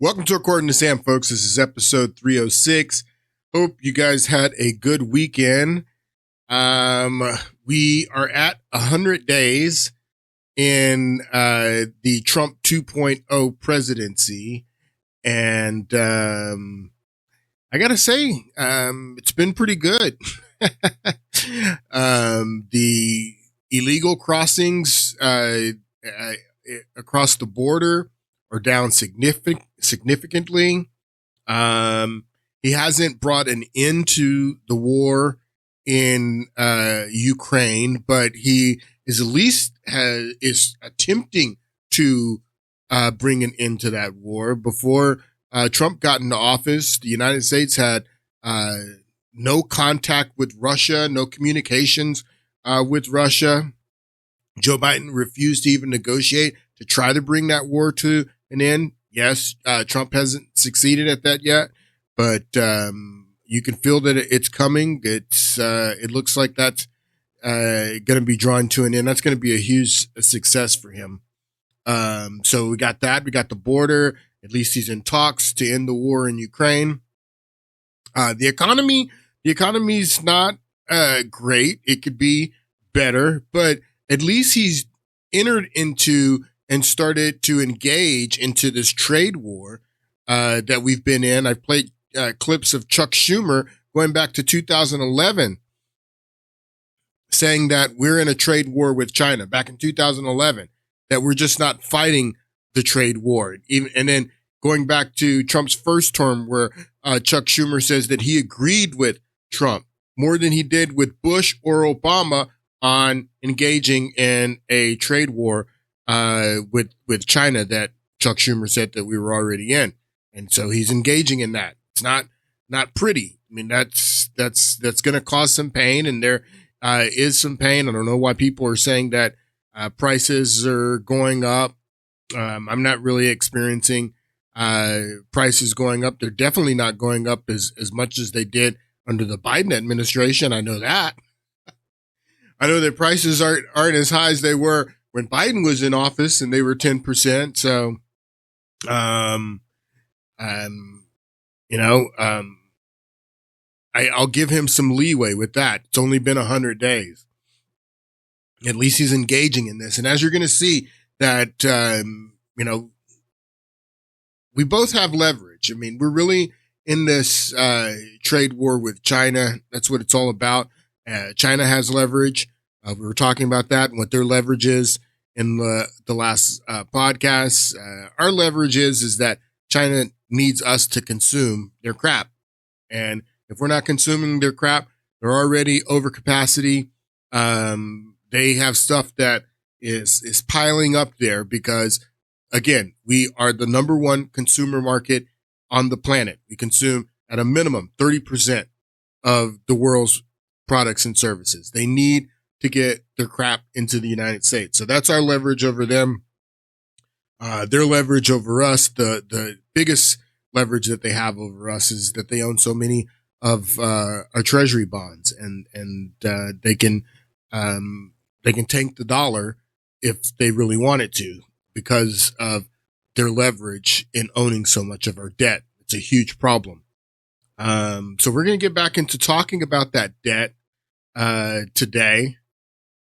Welcome to According to Sam, folks. This is episode 306. Hope you guys had a good weekend. We are at 100 days in the Trump 2.0 presidency. And I got to say, it's been pretty good. The illegal crossings across the border are down significantly. He hasn't brought an end to the war in Ukraine, but he is at least is attempting to bring an end to that war. Before Trump got into office, the United States had no contact with Russia, no communications with Russia. Joe Biden refused to even negotiate to try to bring that war to an end. Yes, Trump hasn't succeeded at that yet, but you can feel that it's coming. It looks like that's going to be drawn to an end. That's going to be a huge success for him. So we got that. We got the border. At least he's in talks to end the war in Ukraine. The economy's not great. It could be better, but at least he's entered into and started to engage into this trade war that we've been in. I've played clips of Chuck Schumer going back to 2011 saying that we're in a trade war with China back in 2011, that we're just not fighting the trade war. And then going back to Trump's first term where Chuck Schumer says that he agreed with Trump more than he did with Bush or Obama on engaging in a trade war with China that Chuck Schumer said that we were already in. And so he's engaging in that. It's not pretty. I mean, that's going to cause some pain, and there is some pain. I don't know why people are saying that prices are going up. I'm not really experiencing prices going up. They're definitely not going up as much as they did under the Biden administration. I know that. I know that prices aren't as high as they were when Biden was in office, and they were 10%. So, I'll give him some leeway with that. It's only been 100 days. At least he's engaging in this. And as you're going to see that, we both have leverage. I mean, we're really in this trade war with China. That's what it's all about. China has leverage. We were talking about that and what their leverage is in the last podcast. Our leverage is that China needs us to consume their crap. And if we're not consuming their crap, they're already over capacity. They have stuff that is piling up there because, again, we are the number one consumer market on the planet. We consume at a minimum 30% of the world's products and services. They need to get their crap into the United States. So that's our leverage over them. Their leverage over us, the biggest leverage that they have over us is that they own so many of our treasury bonds, and they can tank the dollar if they really wanted to because of their leverage in owning so much of our debt. It's a huge problem. So we're going to get back into talking about that debt today.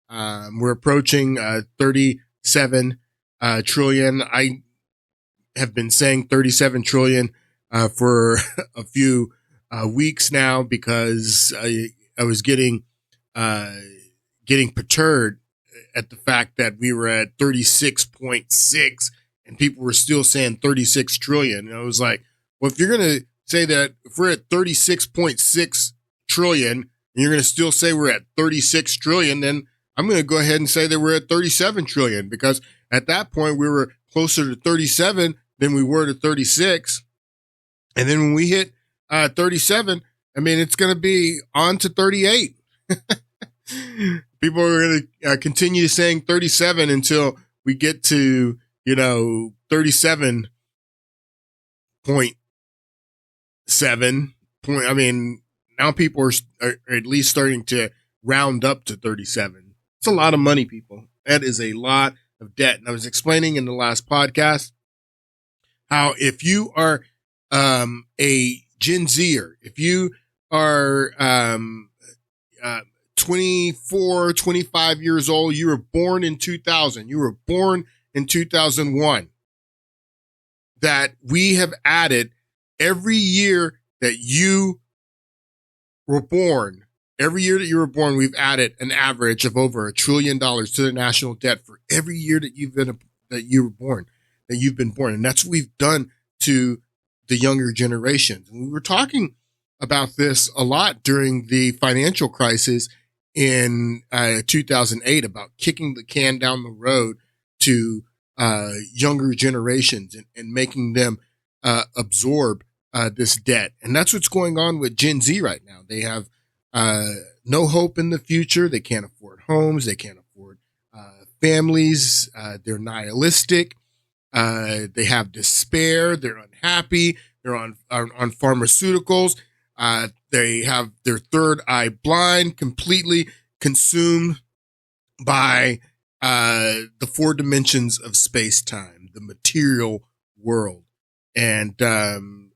We're approaching 37 trillion. I have been saying 37 trillion for a few weeks now because I was getting perturbed at the fact that we were at 36.6 and people were still saying 36 trillion. And I was like, well, if you're going to say that if we're at 36.6 trillion and you're going to still say we're at 36 trillion, then I'm going to go ahead and say that we're at 37 trillion because at that point we were closer to 37 than we were to 36. And then when we hit 37, I mean, it's going to be on to 38. People are going to continue saying 37 until we get to, 37.7. I mean, now people are at least starting to round up to 37. It's a lot of money, people. That is a lot of debt. And I was explaining in the last podcast How if you are a Gen Zer, if you are uh, 24, 25 years old, you were born in 2000, you were born in 2001, that we have added every year that you were born, we've added an average of over $1 trillion to the national debt for every year that you've been born. And that's what we've done to the younger generations. And we were talking about this a lot during the financial crisis in 2008 about kicking the can down the road to younger generations and making them absorb this debt. And that's what's going on with Gen Z right now. They have no hope in the future. They can't afford homes. They can't afford families. They're nihilistic. They have despair. They're unhappy. They're on pharmaceuticals. They have their third eye blind, completely consumed by the four dimensions of space time, the material world. And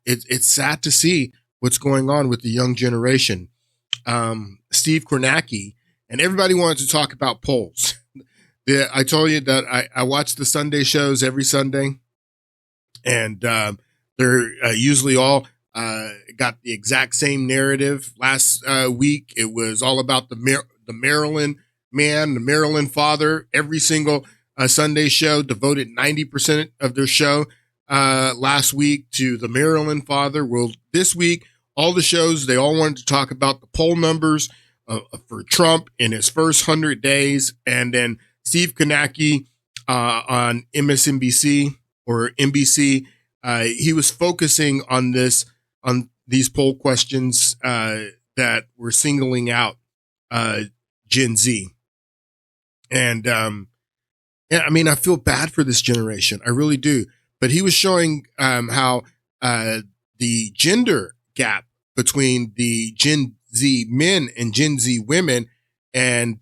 it's sad to see what's going on with the young generation. Steve Kornacki, and everybody wanted to talk about polls. I told you that I watch the Sunday shows every Sunday, and they're usually all got the exact same narrative. Last week, it was all about the Maryland man, the Maryland father. Every single Sunday show devoted 90% of their show last week to the Maryland father. Well, this week, all the shows, they all wanted to talk about the poll numbers for Trump in his first 100 days. And then Steve Kornacki on MSNBC or NBC, he was focusing on these poll questions that were singling out Gen Z. And yeah, I mean, I feel bad for this generation. I really do. But he was showing how the gender gap between the Gen Z men and Gen Z women, and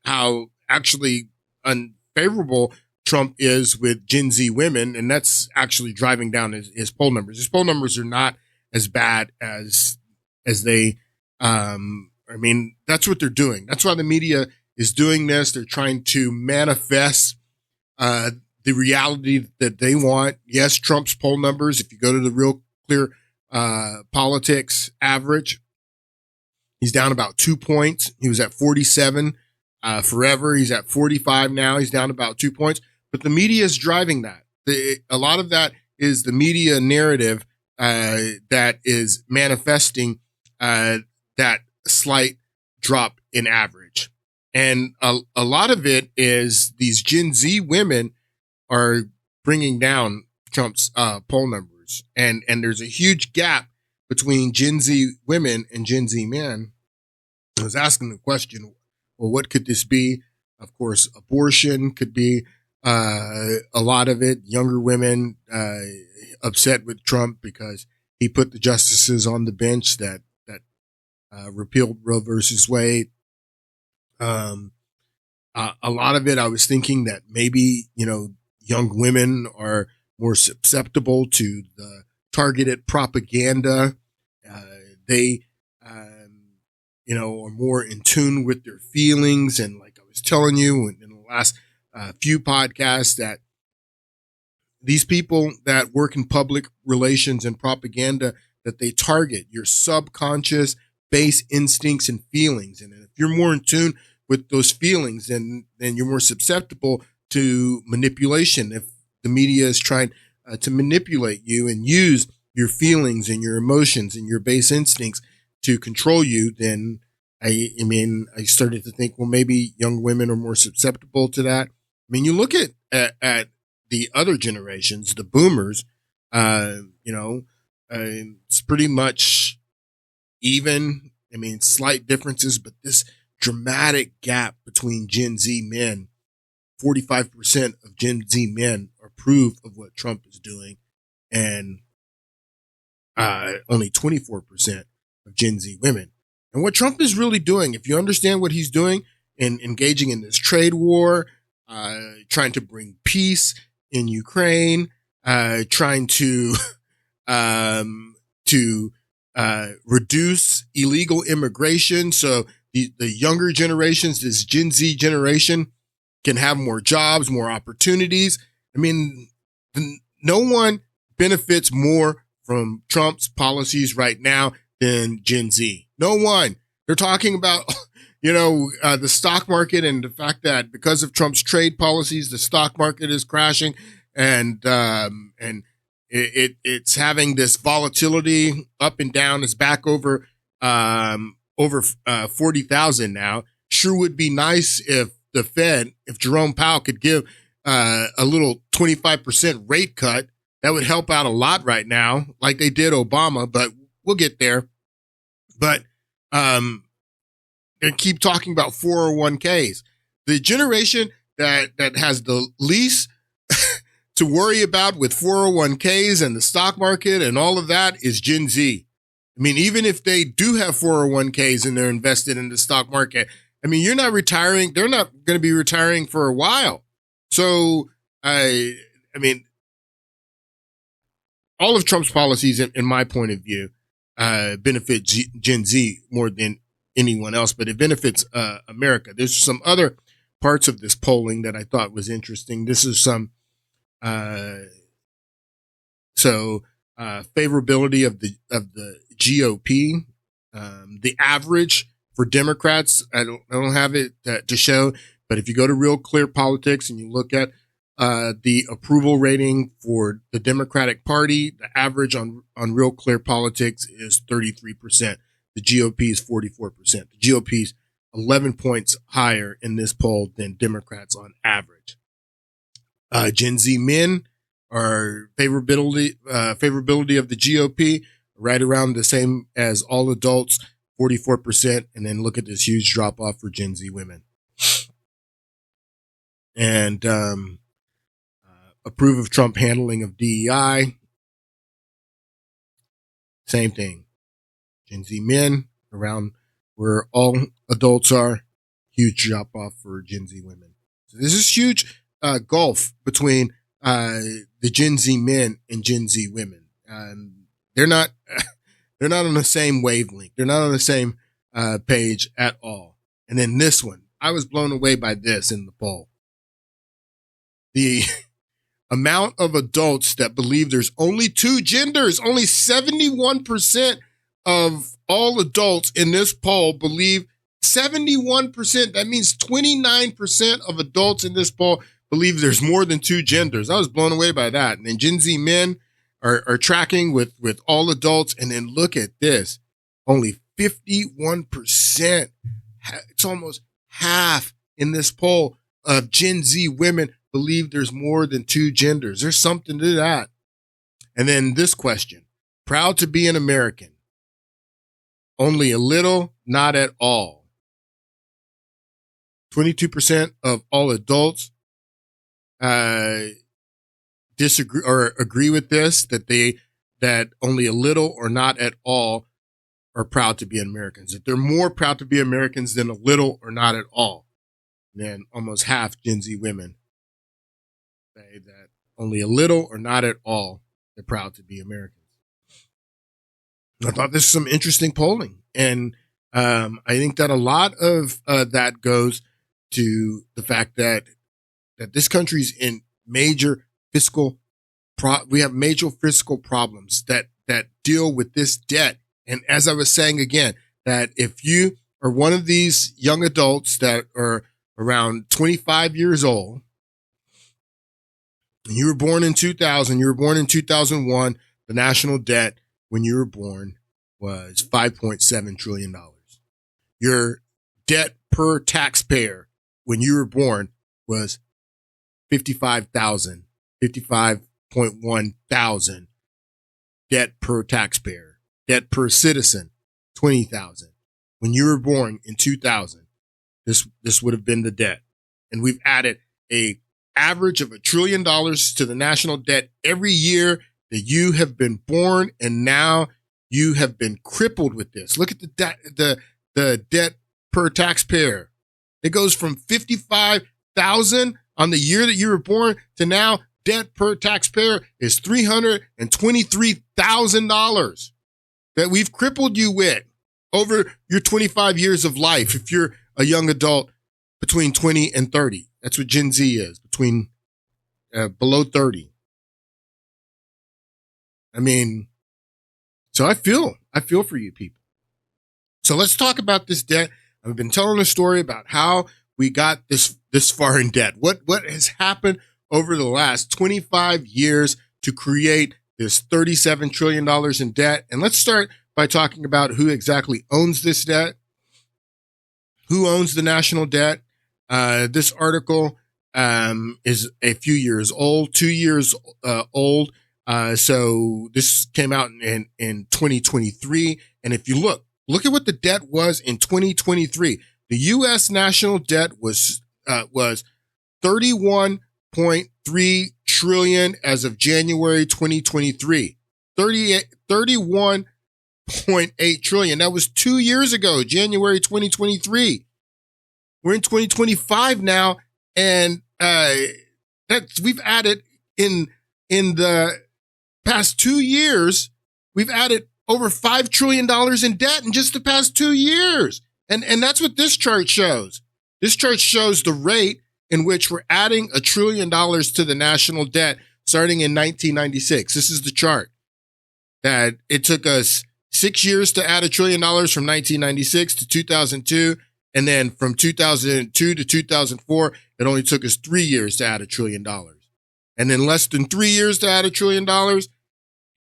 how actually unfavorable Trump is with Gen Z women, and that's actually driving down his poll numbers. His poll numbers are not as bad as they. I mean, that's what they're doing. That's why the media is doing this. They're trying to manifest the reality that they want. Yes, Trump's poll numbers, if you go to the Real Clear Politics average, he's down about 2 points. He was at 47 forever. He's at 45 now. He's down about 2 points. But the media is driving that. A lot of that is the media narrative that is manifesting that slight drop in average. And a lot of it is these Gen Z women are bringing down Trump's poll numbers. And there's a huge gap between Gen Z women and Gen Z men. I was asking the question, well, what could this be? Of course, abortion could be a lot of it. Younger women upset with Trump because he put the justices on the bench that repealed Roe versus Wade. A lot of it, I was thinking that maybe, young women are more susceptible to the targeted propaganda. They, are more in tune with their feelings. And like I was telling you in the last few podcasts, that these people that work in public relations and propaganda, that they target your subconscious base instincts and feelings. And if you're more in tune with those feelings, then you're more susceptible to manipulation. If the media is trying to manipulate you and use your feelings and your emotions and your base instincts to control you, then I started to think, well, maybe young women are more susceptible to that. I mean, you look at the other generations, the boomers, it's pretty much even. I mean, slight differences, but this dramatic gap between Gen Z men, 45% of Gen Z men approve of what Trump is doing, and only 24% of Gen Z women. And what Trump is really doing, if you understand what he's doing in engaging in this trade war, trying to bring peace in Ukraine, trying to to reduce illegal immigration. So the younger generations, this Gen Z generation, can have more jobs, more opportunities. I mean, no one benefits more from Trump's policies right now than Gen Z. No one. They're talking about, the stock market and the fact that because of Trump's trade policies, the stock market is crashing, and it's having this volatility up and down. It's back over 40,000 now. Sure would be nice if the Fed, if Jerome Powell could give a little 25% rate cut. That would help out a lot right now, like they did Obama, but we'll get there. But they keep talking about 401ks. The generation that has the least to worry about with 401ks and the stock market and all of that is Gen Z. I mean, even if they do have 401ks and they're invested in the stock market, I mean, you're not retiring. They're not going to be retiring for a while. So, I mean, all of Trump's policies, in my point of view, benefit Gen Z more than anyone else, but it benefits America. There's some other parts of this polling that I thought was interesting. This is some favorability of the GOP. The average for Democrats, I don't have it to show, but if you go to Real Clear Politics and you look at the approval rating for the Democratic Party, the average on Real Clear Politics is 33%. The GOP is 44%. The GOP is 11 points higher in this poll than Democrats on average. Gen Z men are favorability of the GOP right around the same as all adults, 44%. And then look at this huge drop off for Gen Z women. And approve of Trump handling of DEI. Same thing. Gen Z men around where all adults are, huge drop off for Gen Z women. So there's this huge gulf between the Gen Z men and Gen Z women. They're not on the same wavelength. They're not on the same page at all. And then this one, I was blown away by this in the poll. The amount of adults that believe there's only two genders, only 71% of all adults in this poll believe 71%. That means 29% of adults in this poll believe there's more than two genders. I was blown away by that. And then Gen Z men are tracking with all adults. And then look at this, only 51%. It's almost half in this poll of Gen Z women believe there's more than two genders. There's something to that. And then this question, proud to be an American. Only a little, not at all. 22% of all adults disagree or agree with this, that only a little or not at all are proud to be Americans. That they're more proud to be Americans than a little or not at all. And then almost half Gen Z women say that only a little or not at all they're proud to be Americans. I thought this was some interesting polling. And I think that a lot of that goes to the fact that this country's in major fiscal we have major fiscal problems that deal with this debt. And as I was saying again, that if you are one of these young adults that are around 25 years old, and you were born in 2000, you were born in 2001, the national debt when you were born was $5.7 trillion. Your debt per taxpayer when you were born was 55.1 thousand. Debt per taxpayer. Debt per citizen, 20,000. When you were born in 2000, this would have been the debt. And we've added a average of $1 trillion to the national debt every year that you have been born, and now you have been crippled with this. Look at the debt per taxpayer. It goes from 55,000 on the year that you were born to now debt per taxpayer is $323,000 that we've crippled you with over your 25 years of life. If you're a young adult between 20 and 30, that's what Gen Z is, between below 30. I mean, so I feel for you people. So let's talk about this debt. I've been telling a story about how we got this far in debt. What has happened over the last 25 years to create this $37 trillion in debt? And let's start by talking about who exactly owns this debt. Who owns the national debt? This article is a few years old, 2 years old. So this came out in 2023. And if you look at what the debt was in 2023. The U.S. national debt was 31.3 trillion as of January 2023. 31.8 trillion. That was 2 years ago, January 2023. We're in 2025 now, and we've added in the past 2 years, we've added over $5 trillion in debt in just the past 2 years. And that's what this chart shows. This chart shows the rate in which we're adding $1 trillion to the national debt starting in 1996. This is the chart that it took us 6 years to add $1 trillion from 1996 to 2002. And then from 2002 to 2004, it only took us 3 years to add $1 trillion. And then less than 3 years to add $1 trillion.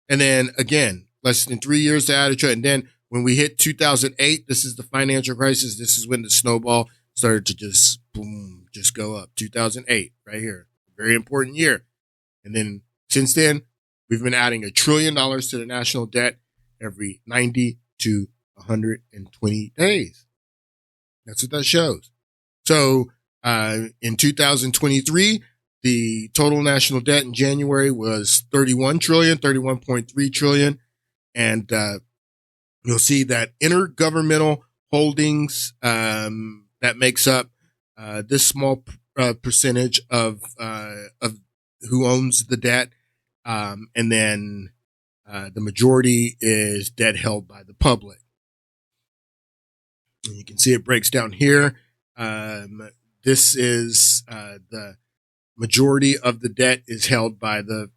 And then again, less than 3 years to add $1 trillion. And then when we hit 2008, this is the financial crisis. This is when the snowball started to just go up. 2008, right here. Very important year. And then since then, we've been adding $1 trillion to the national debt every 90 to 120 days. That's what that shows. So in 2023, the total national debt in January was 31.3 trillion. And you'll see that intergovernmental holdings that makes up this small percentage of who owns the debt. And then the majority is debt held by the public. And you can see it breaks down here. This is the majority of the debt is held by the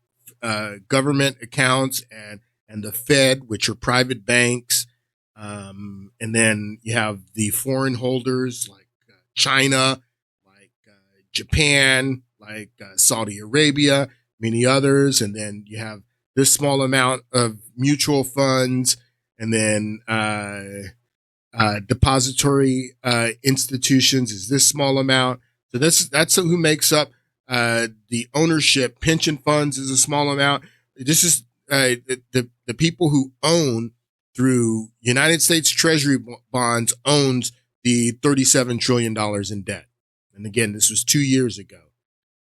government accounts and the Fed, which are private banks. And then you have the foreign holders like China, like Japan, like Saudi Arabia, many others. And then you have this small amount of mutual funds, and then depository institutions is this small amount. So that's who makes up the ownership. Pension funds is a small amount. This is the people who own through United States Treasury bonds owns the $37 trillion in debt. And again, this was 2 years ago.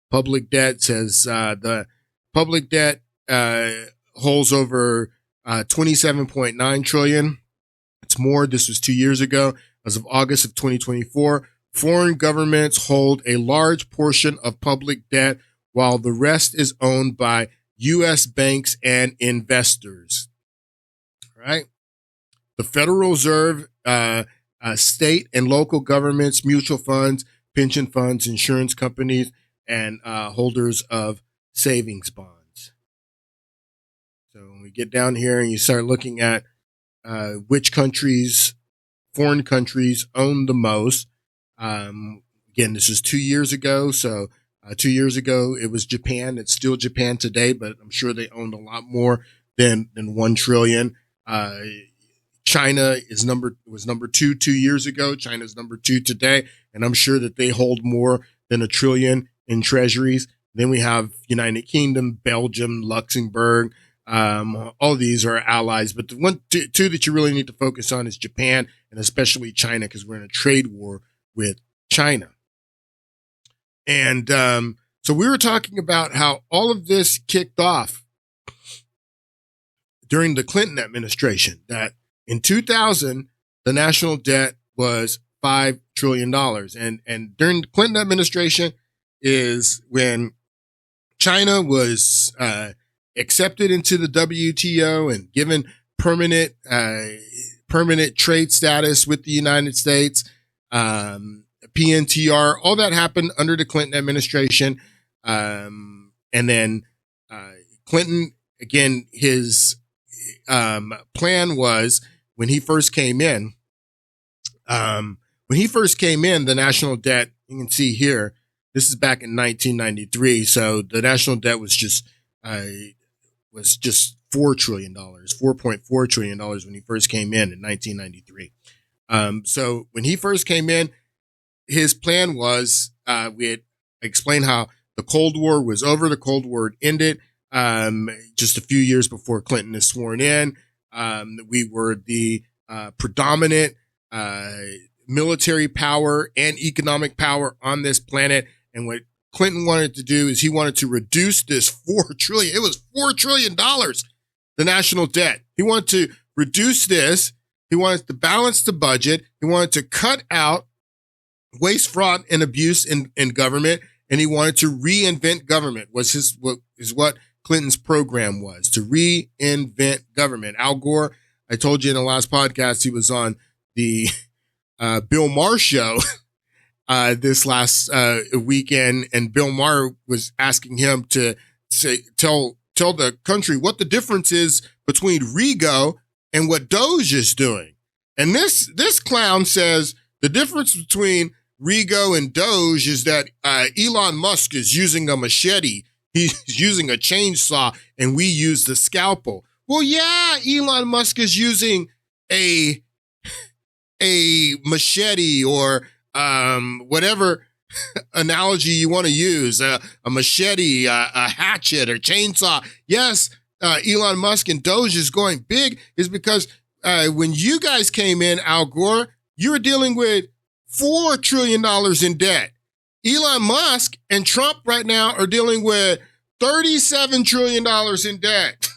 Public debt says the public debt holds over 27.9 trillion. It's more. This was 2 years ago. As of August of 2024, foreign governments hold a large portion of public debt, while the rest is owned by U.S. banks and investors. All right. The Federal Reserve, state and local governments, mutual funds, pension funds, insurance companies, and holders of savings bonds. So when we get down here and you start looking at which countries, foreign countries, own the most. Again, this is 2 years ago. So 2 years ago, it was Japan. It's still Japan today, but I'm sure they owned a lot more than 1 trillion. China was number 2 years ago. China's number 2 today. And I'm sure that they hold more than 1 trillion in treasuries. Then we have United Kingdom, Belgium, Luxembourg. All these are allies, but the two that you really need to focus on is Japan and especially China, because we're in a trade war with China. And so we were talking about how all of this kicked off during the Clinton administration, that in 2000, the national debt was $5 trillion. And during the Clinton administration is when China was accepted into the WTO and given permanent trade status with the United States. PNTR, all that happened under the Clinton administration. And then Clinton, again, his plan was when he first came in, the national debt, you can see here, this is back in 1993. So the national debt was just $4 trillion, $4.4 trillion when he first came in 1993. So when he first came in, his plan was, we had explained how the Cold War was over. The Cold War ended, just a few years before Clinton is sworn in. We were the, predominant, military power and economic power on this planet. And what Clinton wanted to do is he wanted to reduce this $4 trillion. It was $4 trillion, the national debt. He wanted to reduce this. He wanted to balance the budget. He wanted to cut out waste, fraud, and abuse in government. And he wanted to reinvent government was what Clinton's program was, to reinvent government. Al Gore, I told you in the last podcast, he was on the Bill Maher show this last weekend, and Bill Maher was asking him to tell the country what the difference is between Rigo and what Doge is doing. And this clown says the difference between Rigo and Doge is that Elon Musk is using a machete, he's using a chainsaw, and we use the scalpel. Well, yeah, Elon Musk is using a machete or whatever analogy you want to use, a machete, a hatchet, or chainsaw. Yes, Elon Musk and Doge is going big is because when you guys came in, Al Gore, you were dealing with $4 trillion in debt. Elon Musk and Trump right now are dealing with $37 trillion in debt.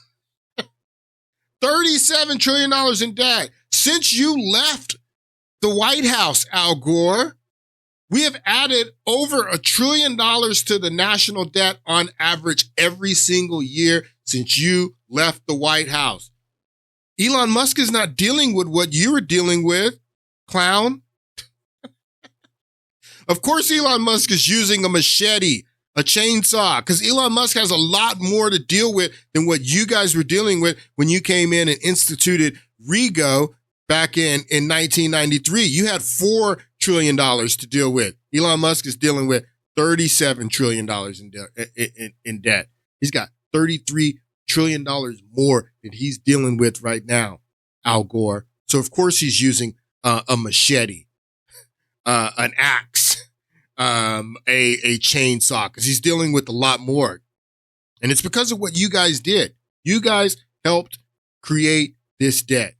$37 trillion in debt. Since you left the White House, Al Gore, we have added over $1 trillion to the national debt on average every single year since you left the White House. Elon Musk is not dealing with what you were dealing with, clown. Of course, Elon Musk is using a machete, a chainsaw, because Elon Musk has a lot more to deal with than what you guys were dealing with when you came in and instituted Rigo back in 1993. You had $4 trillion to deal with. Elon Musk is dealing with $37 trillion in debt. He's got $33 trillion more than he's dealing with right now, Al Gore. So, of course, he's using a machete, an axe, a chainsaw, because he's dealing with a lot more. And it's because of what you guys did. You guys helped create this debt.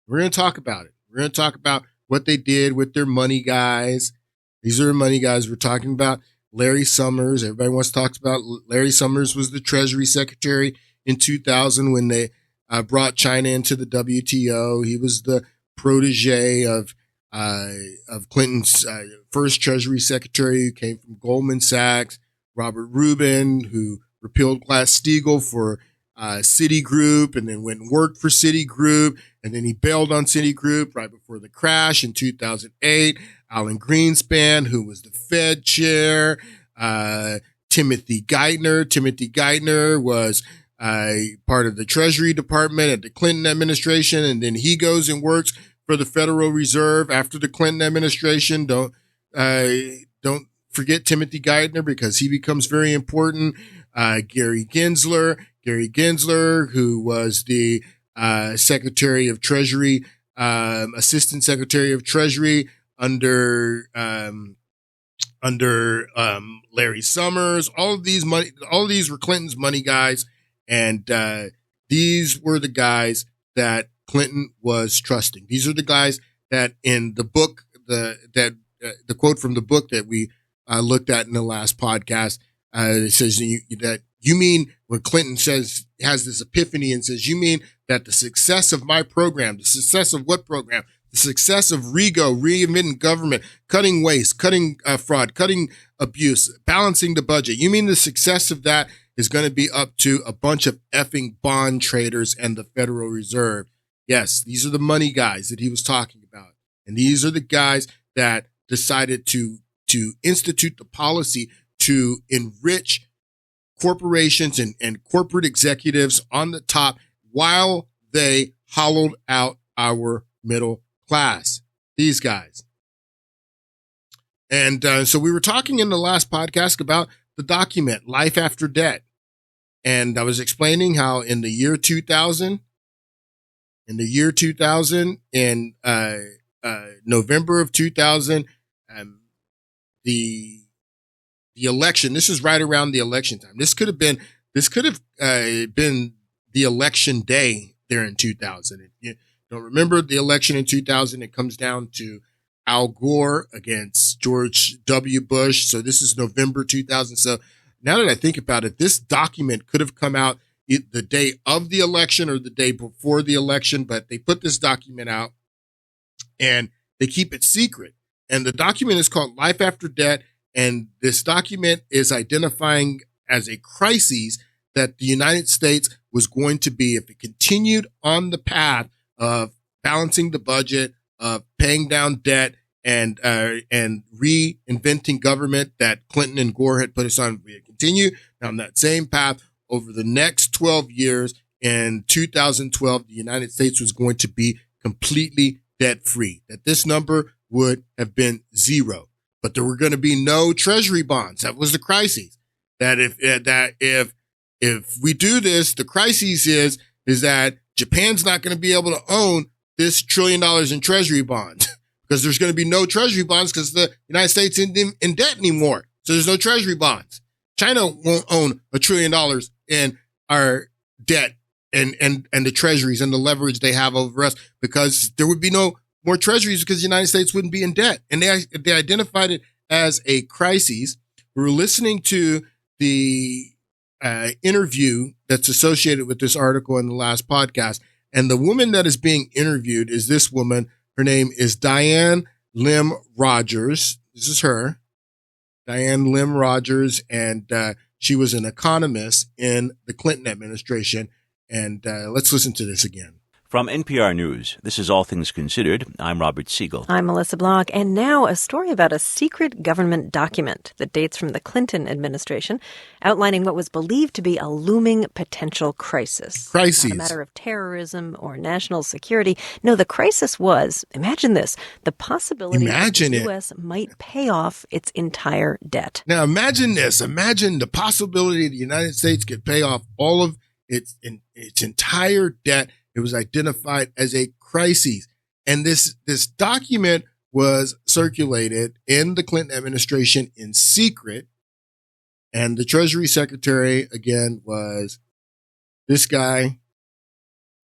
We're going to talk about it. We're going to talk about what they did with their money guys. These are the money guys. We're talking about Larry Summers. Everybody wants to talk about Larry Summers was the Treasury Secretary in 2000 when they brought China into the WTO. He was the protege of Clinton's first Treasury Secretary, who came from Goldman Sachs, Robert Rubin, who repealed Glass-Steagall for Citigroup, and then went and worked for Citigroup, and then he bailed on Citigroup right before the crash in 2008. Alan Greenspan, who was the Fed chair, Timothy Geithner. Timothy Geithner was part of the Treasury Department at the Clinton administration, and then he goes and works for the Federal Reserve after the Clinton administration. Don't forget Timothy Geithner, because he becomes very important. Gary Gensler, who was the Secretary of Treasury, Assistant Secretary of Treasury under Larry Summers. All of these were Clinton's money guys, and these were the guys that Clinton was trusting. These are the guys that in the book, the quote from the book that we looked at in the last podcast, it says that you mean when Clinton has this epiphany and says, you mean that the success of my program, the success of what program? The success of reinventing government, cutting waste, cutting fraud, cutting abuse, balancing the budget. You mean the success of that is going to be up to a bunch of effing bond traders and the Federal Reserve? Yes, these are the money guys that he was talking about. And these are the guys that decided to institute the policy to enrich corporations and corporate executives on the top while they hollowed out our middle class. These guys. And so we were talking in the last podcast about the document, Life After Debt. And I was explaining how in the year 2000, in November of 2000, the election, this is right around the election time. This could have been the election day there in 2000. If you don't remember the election in 2000, it comes down to Al Gore against George W. Bush. So this is November 2000. So now that I think about it, this document could have come out the day of the election or the day before the election, but they put this document out and they keep it secret. And the document is called Life After Debt. And this document is identifying as a crisis that the United States was going to be if it continued on the path of balancing the budget, of paying down debt, and reinventing government that Clinton and Gore had put us on. We continue down that same path over the next 12 years. In 2012, the United States was going to be completely debt-free, that this number would have been zero. But there were going to be no treasury bonds. That was the crisis. That if we do this, the crisis is that Japan's not going to be able to own this $1 trillion in treasury bonds because there's going to be no treasury bonds because the United States isn't in debt anymore. So there's no treasury bonds. China won't own $1 trillion in our debt and the treasuries and the leverage they have over us because there would be no more treasuries because the United States wouldn't be in debt. And they identified it as a crisis. We were listening to the interview that's associated with this article in the last podcast. And the woman that is being interviewed is this woman. Her name is Diane Lim Rogers. This is her, Diane Lim Rogers. And she was an economist in the Clinton administration. And let's listen to this again. From NPR News, this is All Things Considered. I'm Robert Siegel. I'm Melissa Block. And now a story about a secret government document that dates from the Clinton administration, outlining what was believed to be a looming potential crisis. Crises. Not a matter of terrorism or national security. No, the crisis was, imagine this, the possibility that the U.S. might pay off its entire debt. Now imagine this. Imagine the possibility the United States could pay off all of its entire debt. It was identified as a crisis. And this document was circulated in the Clinton administration in secret. And the Treasury Secretary, again, was this guy,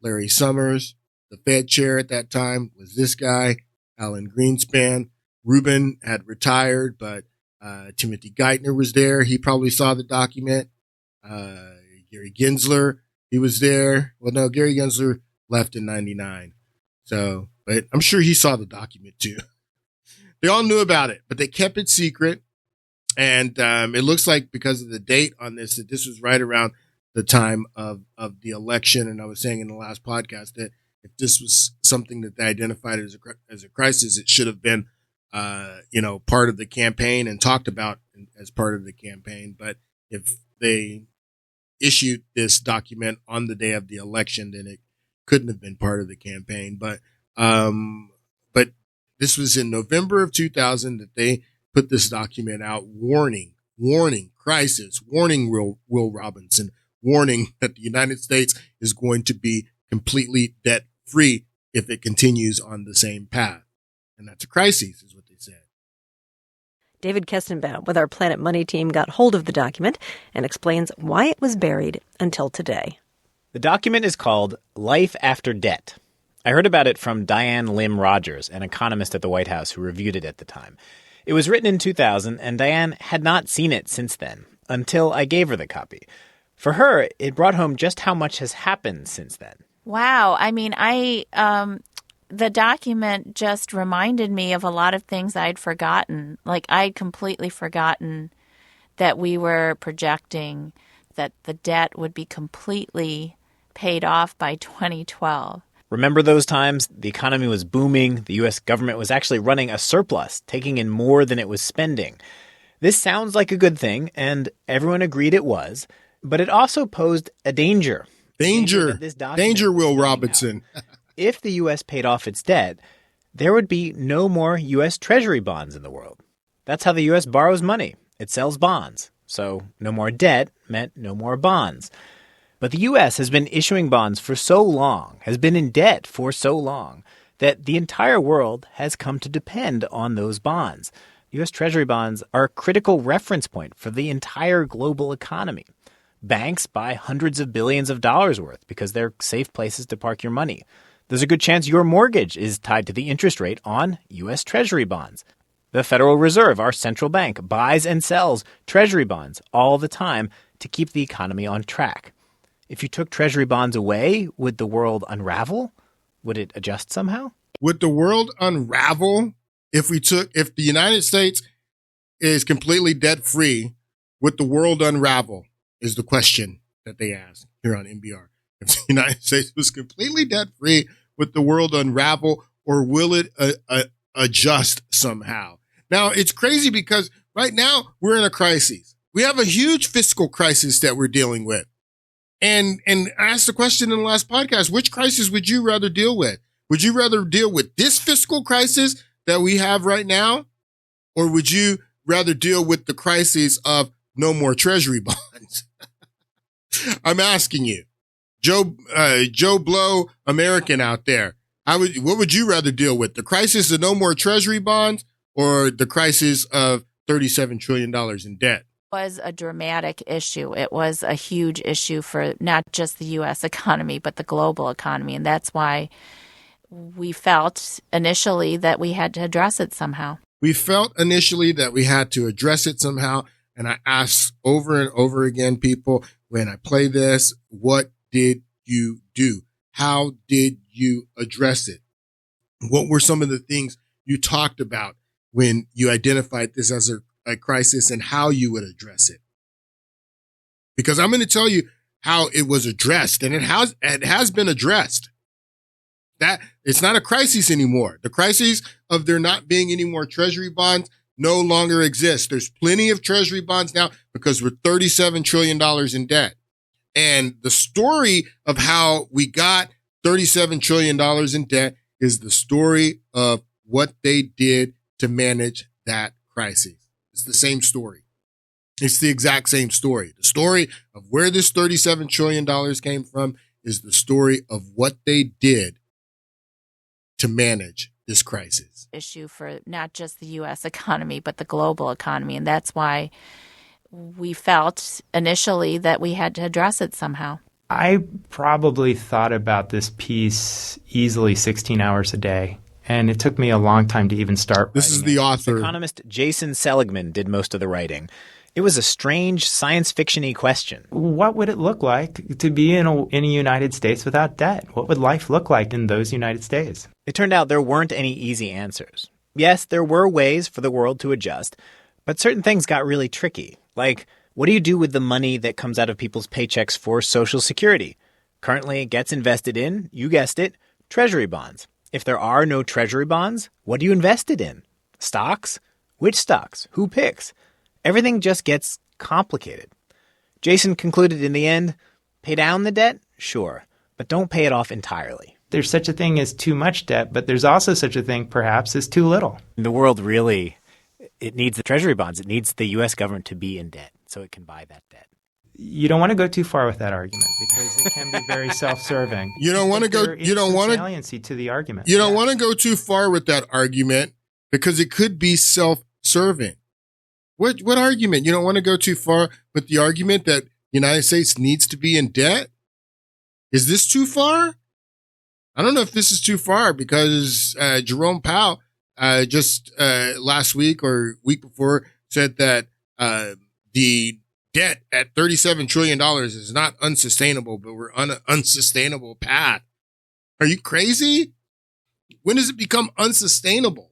Larry Summers. The Fed chair at that time was this guy, Alan Greenspan. Rubin had retired, but Timothy Geithner was there. He probably saw the document. Gary Gensler, he was there. Well, no, Gary Gensler left in 99. So, but I'm sure he saw the document too. They all knew about it, but they kept it secret. And it looks like because of the date on this, that this was right around the time of the election. And I was saying in the last podcast that if this was something that they identified as a crisis, it should have been, part of the campaign and talked about as part of the campaign. But if they issued this document on the day of the election, then it couldn't have been part of the campaign. But this was in November of 2000 that they put this document out, warning, crisis, warning Will Robinson, warning that the United States is going to be completely debt free if it continues on the same path. And that's a crisis, is what they said. David Kestenbaum with our Planet Money team got hold of the document and explains why it was buried until today. The document is called Life After Debt. I heard about it from Diane Lim Rogers, an economist at the White House who reviewed it at the time. It was written in 2000, and Diane had not seen it since then, until I gave her the copy. For her, it brought home just how much has happened since then. Wow. I mean, The document just reminded me of a lot of things I'd forgotten. Like, I'd completely forgotten that we were projecting that the debt would be completely paid off by 2012. Remember those times? The economy was booming. The U.S. government was actually running a surplus, taking in more than it was spending. This sounds like a good thing, and everyone agreed it was, but it also posed a danger. Danger, Will Robinson. If the U.S. paid off its debt, there would be no more U.S. Treasury bonds in the world. That's how the U.S. borrows money. It sells bonds. So no more debt meant no more bonds. But the U.S. has been issuing bonds for so long, has been in debt for so long, that the entire world has come to depend on those bonds. U.S. Treasury bonds are a critical reference point for the entire global economy. Banks buy hundreds of billions of dollars worth because they're safe places to park your money. There's a good chance your mortgage is tied to the interest rate on U.S. Treasury bonds. The Federal Reserve, our central bank, buys and sells Treasury bonds all the time to keep the economy on track. If you took Treasury bonds away, would the world unravel? Would it adjust somehow? Would the world unravel if the United States is completely debt free? Would the world unravel? Is the question that they ask here on NBR. If the United States was completely debt free, would the world unravel, or will it adjust somehow? Now, it's crazy because right now we're in a crisis. We have a huge fiscal crisis that we're dealing with. And I asked the question in the last podcast, which crisis would you rather deal with? Would you rather deal with this fiscal crisis that we have right now? Or would you rather deal with the crisis of no more Treasury bonds? I'm asking you, Joe Blow American out there. What would you rather deal with? The crisis of no more Treasury bonds or the crisis of $37 trillion in debt? Was a dramatic issue. It was a huge issue for not just the U.S. economy, but the global economy. And that's why we felt initially that we had to address it somehow. We felt initially that we had to address it somehow. And I asked over and over again, people, when I play this, what did you do? How did you address it? What were some of the things you talked about when you identified this as a crisis and how you would address it? Because I'm going to tell you how it was addressed, and it has been addressed. That it's not a crisis anymore. The crisis of there not being any more Treasury bonds no longer exists. There's plenty of Treasury bonds now because we're $37 trillion in debt. And the story of how we got $37 trillion in debt is the story of what they did to manage that crisis. It's the same story. It's the exact same story. The story of where this $37 trillion came from is the story of what they did to manage this crisis. Issue for not just the U.S. economy, but the global economy. And that's why we felt initially that we had to address it somehow. I probably thought about this piece easily 16 hours a day. And it took me a long time to even start. This is the author. Economist Jason Seligman did most of the writing. It was a strange science fiction-y question. What would it look like to be in a United States without debt? What would life look like in those United States? It turned out there weren't any easy answers. Yes, there were ways for the world to adjust, but certain things got really tricky. Like, what do you do with the money that comes out of people's paychecks for Social Security? Currently, it gets invested in, you guessed it, Treasury bonds. If there are no Treasury bonds, what do you invest it in? Stocks? Which stocks? Who picks? Everything just gets complicated. Jason concluded in the end, pay down the debt? Sure, but don't pay it off entirely. There's such a thing as too much debt, but there's also such a thing, perhaps, as too little. The world really, it needs the Treasury bonds. It needs the U.S. government to be in debt so it can buy that debt. You don't want to go too far with that argument because it can be very self-serving. You don't want to go. You don't want to saliency to the argument. You don't want to go too far with that argument because it could be self-serving. What argument? You don't want to go too far with the argument that the United States needs to be in debt? Is this too far? I don't know if this is too far because Jerome Powell just last week or week before said that the debt at $37 trillion is not unsustainable, but we're on an unsustainable path. Are you crazy? When does it become unsustainable?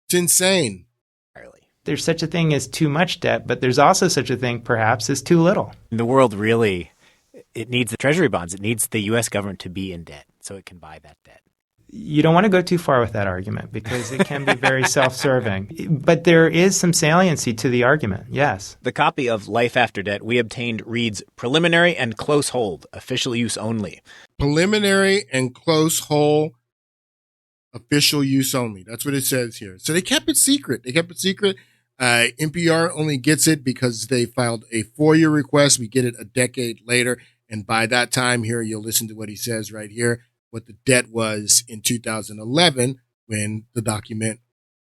It's insane. There's such a thing as too much debt, but there's also such a thing, perhaps, as too little. The world really, it needs the treasury bonds. It needs the U.S. government to be in debt so it can buy that debt. You don't want to go too far with that argument because it can be very self-serving. But there is some saliency to the argument, yes. The copy of Life After Debt we obtained reads preliminary and close hold, official use only. Preliminary and close hold, official use only. That's what it says here. So they kept it secret. NPR only gets it because they filed a FOIA request. We get it a decade later. And by that time here, you'll listen to what he says right here, what the debt was in 2011 when the document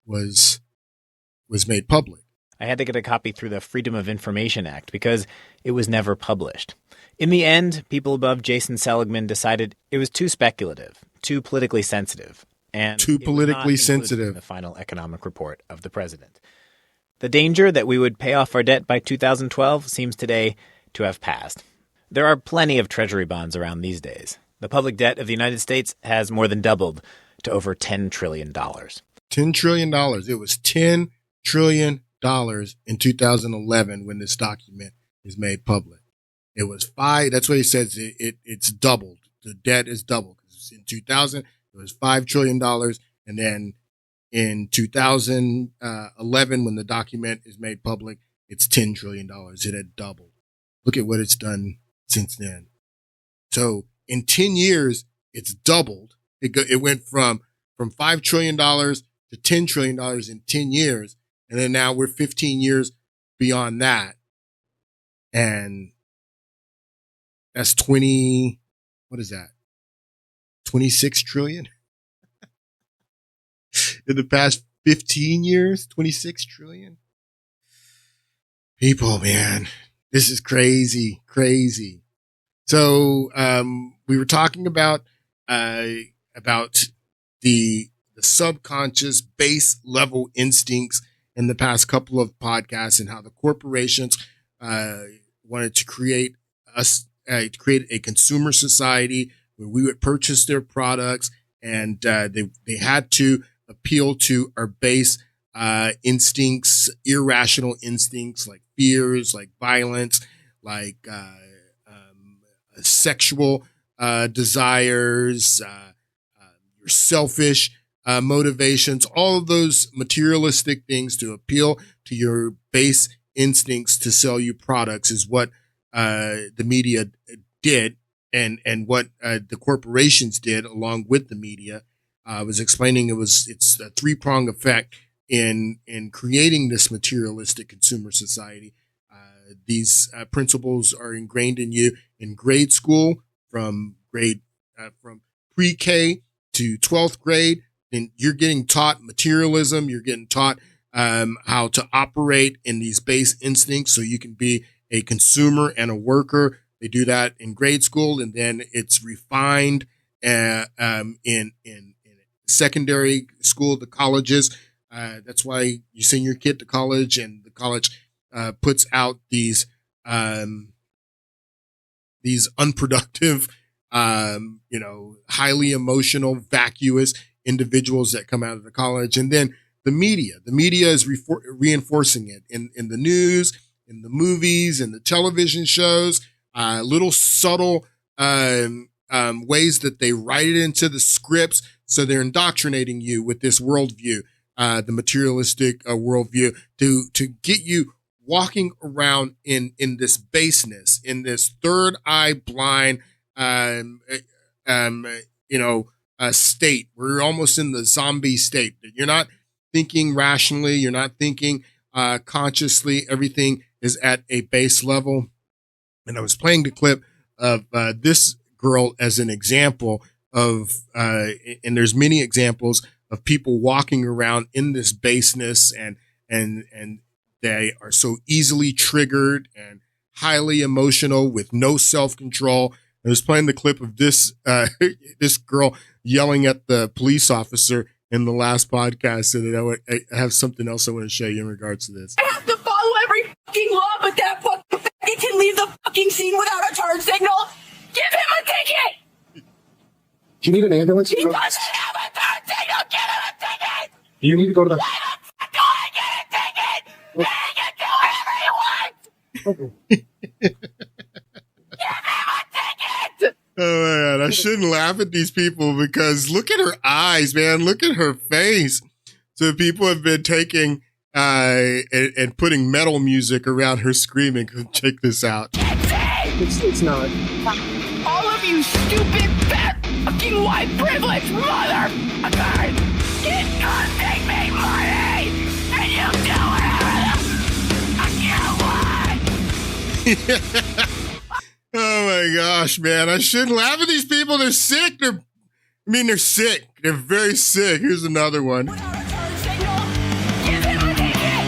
was made public. I had to get a copy through the Freedom of Information Act because it was never published. In the end, people above Jason Seligman decided it was too speculative, too politically sensitive, and too politically sensitive in the final economic report of the president. The danger that we would pay off our debt by 2012 seems today to have passed. There are plenty of treasury bonds around these days. The public debt of the United States has more than doubled to over $10 trillion. $10 trillion. It was $10 trillion in 2011 when this document is made public. It was five. That's what he says. It's doubled. The debt is doubled. In 2000, it was $5 trillion. And then in 2011, when the document is made public, it's $10 trillion. It had doubled. Look at what it's done since then. So in 10 years, it's doubled. It went from $5 trillion to $10 trillion in 10 years. And then now we're 15 years beyond that. And that's 20, what is that? 26 trillion? In the past 15 years, 26 trillion. People, man, this is crazy. So, we were talking about the subconscious base level instincts in the past couple of podcasts and how the corporations, wanted to create a consumer society where we would purchase their products and, they had to appeal to our base instincts, irrational instincts like fears, like violence, like sexual desires, your selfish motivations, all of those materialistic things to appeal to your base instincts to sell you products is what the media did and what the corporations did along with the media. I was explaining it's a three-pronged effect in creating this materialistic consumer society. These principles are ingrained in you in grade school from pre-K to 12th grade. And you're getting taught materialism. You're getting taught how to operate in these base instincts so you can be a consumer and a worker. They do that in grade school, and then it's refined in secondary school, the colleges. That's why you send your kid to college, and the college puts out these unproductive, highly emotional, vacuous individuals that come out of the college. And then the media is reinforcing it in the news, in the movies, in the television shows, little subtle ways that they write it into the scripts. So they're indoctrinating you with this worldview, the materialistic worldview, to get you walking around in this baseness, in this third eye blind, state. We're almost in the zombie state. You're not thinking rationally. You're not thinking consciously. Everything is at a base level. And I was playing the clip of this girl as an example of, and there's many examples of people walking around in this baseness and they are so easily triggered and highly emotional with no self-control. I was playing the clip of this this girl yelling at the police officer in the last podcast, and I have something else I want to show you in regards to this. I have to follow every fucking law, but that fucking faggot can leave the fucking scene without a turn signal. Give him a ticket! Do you need an ambulance? He doesn't have a Do you need to go to the... Oh my God, I shouldn't laugh at these people because look at her eyes, man. Look at her face. So people have been taking and putting metal music around her screaming. Check this out. It's not. All of you stupid, fat, fucking white privilege motherfuckers! It costing me money! And you do whatever the fuck you want! Oh my gosh, man. I shouldn't laugh at these people. They're sick. They're sick. They're very sick. Here's another one. Give him a ticket!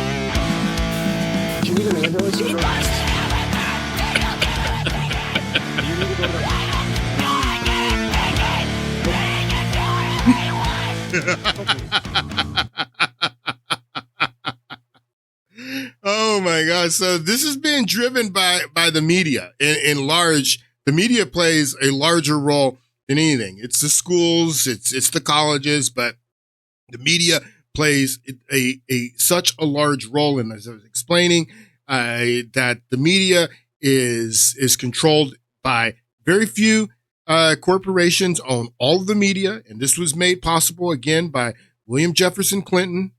Do you need an ambulance? He must have a Do you need to go to the... Oh my God. So this is being driven by the media in large. The media plays a larger role than anything. It's the schools, it's the colleges, but the media plays such a large role. And as I was explaining, that the media is controlled by very few corporations own all of the media. And this was made possible again by William Jefferson Clinton.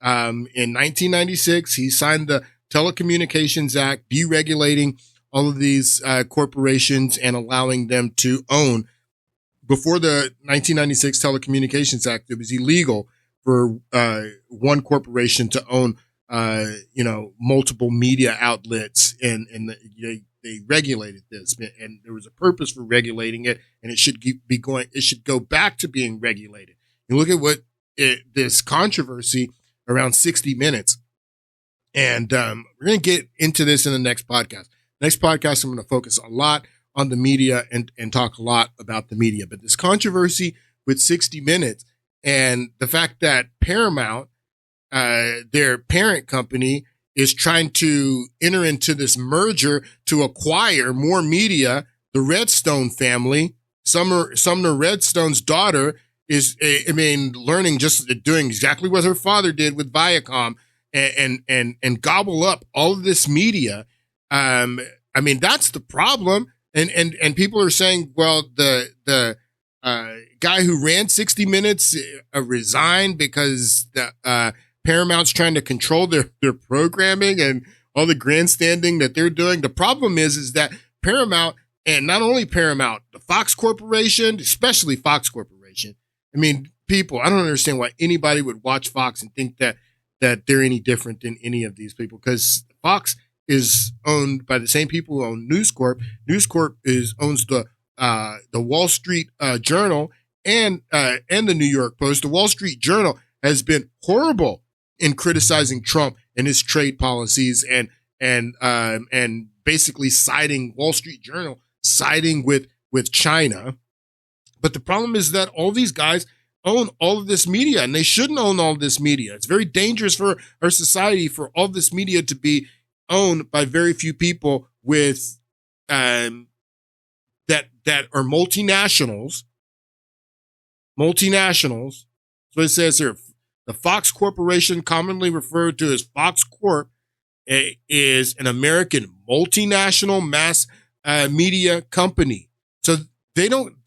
In 1996, he signed the Telecommunications Act, deregulating all of these corporations and allowing them to own. Before the 1996 Telecommunications Act, it was illegal for one corporation to own, multiple media outlets, and they regulated this, and there was a purpose for regulating it, and it should go back to being regulated. You look at this controversy around 60 Minutes. And we're going to get into this in the next podcast. Next podcast, I'm going to focus a lot on the media and talk a lot about the media. But this controversy with 60 Minutes and the fact that Paramount, their parent company, is trying to enter into this merger to acquire more media. The Redstone family, Sumner Redstone's daughter, is, learning, just doing exactly what her father did with Viacom and gobble up all of this media. That's the problem. And people are saying, well, the guy who ran 60 Minutes resigned because the Paramount's trying to control their programming and all the grandstanding that they're doing. The problem is that Paramount, and not only Paramount, the Fox Corporation, especially Fox Corporation. People, I don't understand why anybody would watch Fox and think that they're any different than any of these people, because Fox is owned by the same people who own News Corp. News Corp owns the Wall Street Journal and the New York Post. The Wall Street Journal has been horrible in criticizing Trump and his trade policies and basically siding with China. But the problem is that all these guys own all of this media, and they shouldn't own all of this media. It's very dangerous for our society for all this media to be owned by very few people with that are multinationals. Multinationals. So it says here, the Fox Corporation, commonly referred to as Fox Corp, is an American multinational mass media company. So they don't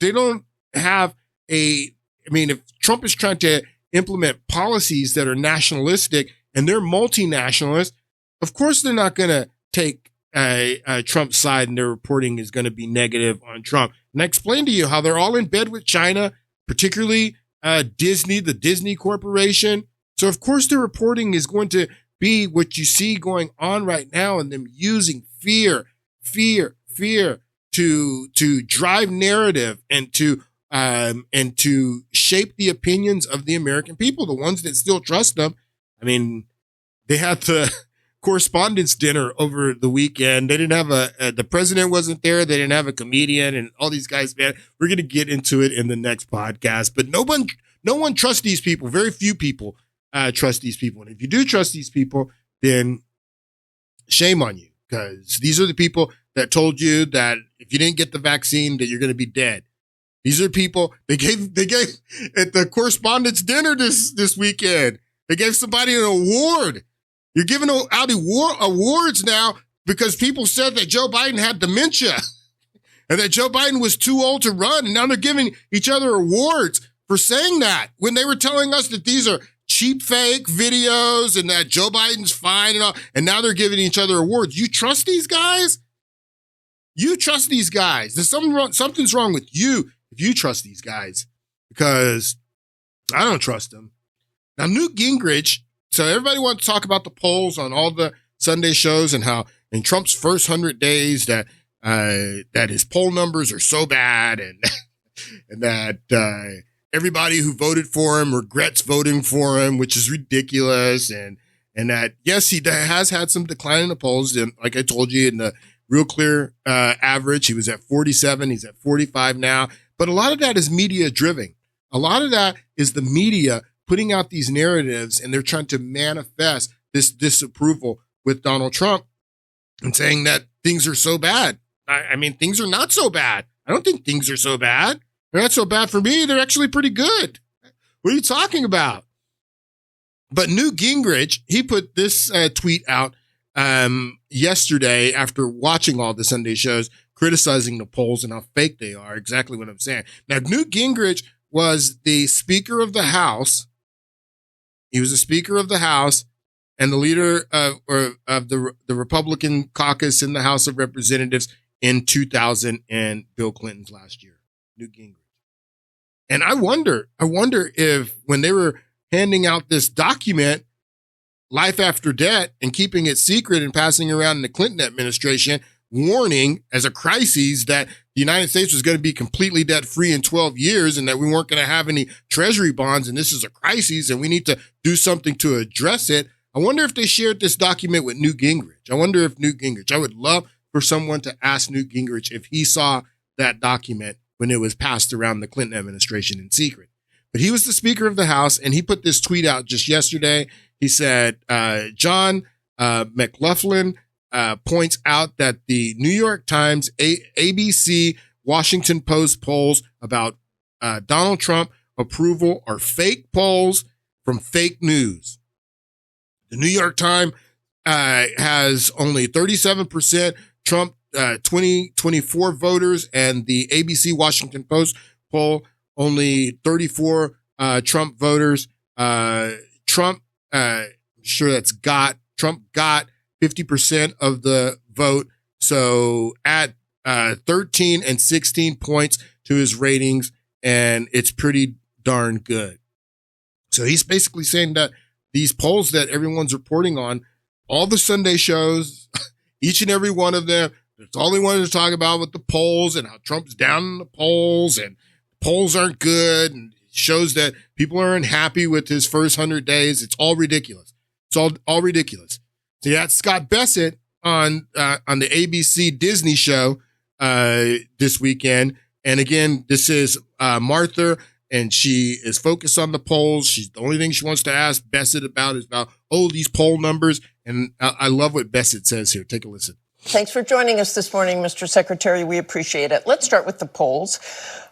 have if Trump is trying to implement policies that are nationalistic and they're multinationalists, of course they're not going to take Trump's side, and their reporting is going to be negative on Trump. And I explained to you how they're all in bed with China, particularly Disney, the Disney Corporation. So of course their reporting is going to be what you see going on right now, and them using fear to drive narrative and to shape the opinions of the American people, the ones that still trust them. They had the correspondence dinner over the weekend. They didn't have the president wasn't there. They didn't have a comedian, and all these guys, man, we're going to get into it in the next podcast, but no one trusts these people. Very few people trust these people. And if you do trust these people, then shame on you, because these are the people that told you that if you didn't get the vaccine, that you're going to be dead. These are people they gave at the correspondence dinner this weekend. They gave somebody an award. You're giving out awards now because people said that Joe Biden had dementia and that Joe Biden was too old to run. And now they're giving each other awards for saying that when they were telling us that these are cheap fake videos and that Joe Biden's fine and all. And now they're giving each other awards. You trust these guys? You trust these guys. Something's wrong with you if you trust these guys, because I don't trust them. Now, Newt Gingrich, so everybody wants to talk about the polls on all the Sunday shows and how in Trump's first 100 days that his poll numbers are so bad and that everybody who voted for him regrets voting for him, which is ridiculous. And that, yes, he has had some decline in the polls. And like I told you, in the Real Clear average, he was at 47. He's at 45 now. But a lot of that is media driven. A lot of that is the media putting out these narratives, and they're trying to manifest this disapproval with Donald Trump and saying that things are so bad. I mean, things are not so bad. I don't think things are so bad. They're not so bad for me. They're actually pretty good. What are you talking about? But Newt Gingrich, he put this tweet out yesterday after watching all the Sunday shows, criticizing the polls and how fake they are. Exactly what I'm saying. Now, Newt Gingrich was the Speaker of the House. He was the Speaker of the House and the leader of the Republican caucus in the House of Representatives in 2000 and Bill Clinton's last year. Newt Gingrich. And I wonder if when they were handing out this document, Life After Debt, and keeping it secret and passing around in the Clinton administration, warning as a crisis that the United States was going to be completely debt free in 12 years and that we weren't going to have any treasury bonds. And this is a crisis and we need to do something to address it. I wonder if they shared this document with Newt Gingrich. I would love for someone to ask Newt Gingrich if he saw that document when it was passed around the Clinton administration in secret. But he was the Speaker of the House, and he put this tweet out just yesterday. He said, John McLaughlin points out that the New York Times, ABC, Washington Post polls about Donald Trump approval are fake polls from fake news. The New York Times has only 37% Trump 2024 voters, and the ABC Washington Post poll only 34 Trump voters. Trump got 50% of the vote. So at 13 and 16 points to his ratings, and it's pretty darn good. So he's basically saying that these polls that everyone's reporting on, all the Sunday shows, each and every one of them, that's all they wanted to talk about with the polls and how Trump's down in the polls and polls aren't good and shows that people are unhappy with his first 100 days. It's all ridiculous. It's all ridiculous. So yeah, Scott Bassett on the ABC Disney show this weekend. And again, this is Martha, and she is focused on the polls. The only thing she wants to ask Bassett about is about, these poll numbers. And I love what Bassett says here. Take a listen. Thanks for joining us this morning, Mr. Secretary. We appreciate it. Let's start with the polls.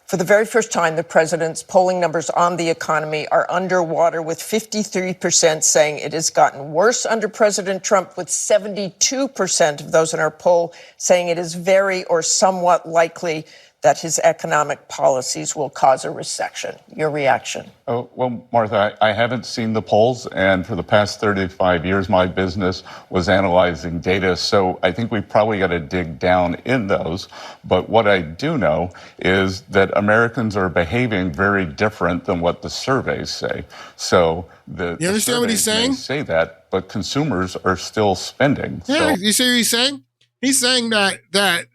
For the very first time, the president's polling numbers on the economy are underwater, with 53% saying it has gotten worse under President Trump, with 72% of those in our poll saying it is very or somewhat likely that his economic policies will cause a recession. Your reaction? Oh, well, Martha, I haven't seen the polls, and for the past 35 years, my business was analyzing data, so I think we've probably got to dig down in those. But what I do know is that Americans are behaving very different than what the surveys say. So you understand what he's saying? Say that, but consumers are still spending. Yeah, so. You see what he's saying? He's saying that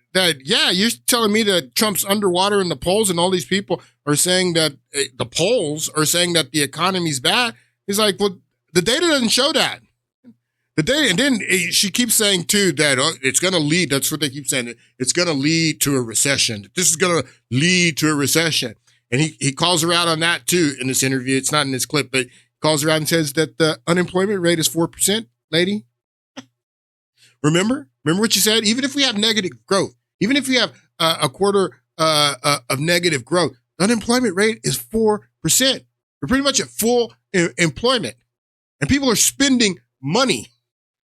yeah, you're telling me that Trump's underwater in the polls and all these people are saying that the polls are saying that the economy's bad. He's like, well, the data doesn't show that. The data, and then she keeps saying too that it's going to lead, that's what they keep saying, it's going to lead to a recession. This is going to lead to a recession. And he calls her out on that too in this interview. It's not in this clip, but he calls her out and says that the unemployment rate is 4%, lady. Remember what you said? Even if we have negative growth, even if we have a quarter of negative growth, the unemployment rate is 4%. We're pretty much at full employment. and people are spending money.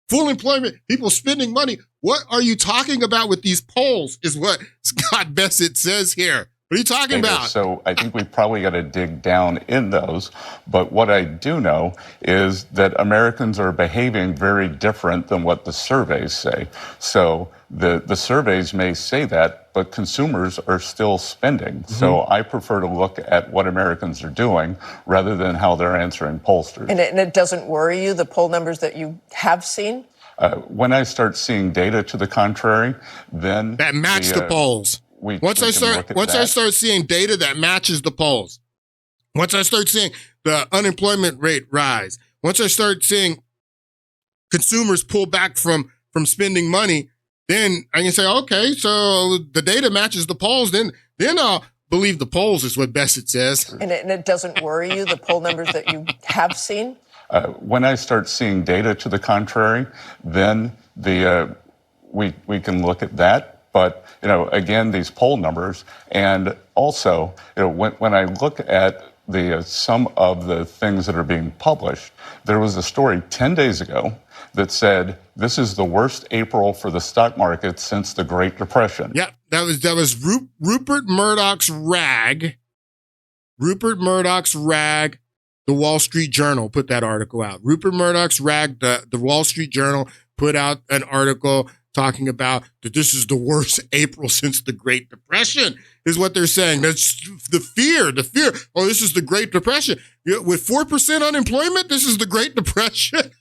Full employment, people spending money. What are you talking about with these polls is what Scott Bessent says here. What are you talking about? So I think we've probably got to dig down in those. But what I do know is that Americans are behaving very different than what the surveys say. So the surveys may say that, but consumers are still spending. Mm-hmm. So I prefer to look at what Americans are doing rather than how they're answering pollsters. And it doesn't worry you, the poll numbers that you have seen? When I start seeing data to the contrary, then that match the polls. Once I start seeing data that matches the polls, once I start seeing the unemployment rate rise, once I start seeing consumers pull back from spending money, then I can say, okay, so the data matches the polls. Then I'll believe the polls is what Bessent says. And it doesn't worry you, the poll numbers that you have seen? When I start seeing data to the contrary, then we can look at that. But, again, these poll numbers, and also, when I look at some of the things that are being published, there was a story 10 days ago that said this is the worst April for the stock market since the Great Depression. Yeah, that was Rupert Murdoch's rag. Rupert Murdoch's rag. The Wall Street Journal put that article out. Rupert Murdoch's rag. The Wall Street Journal put out an article talking about that this is the worst April since the Great Depression, is what they're saying. That's the fear. Oh, this is the Great Depression. With 4% unemployment, this is the Great Depression.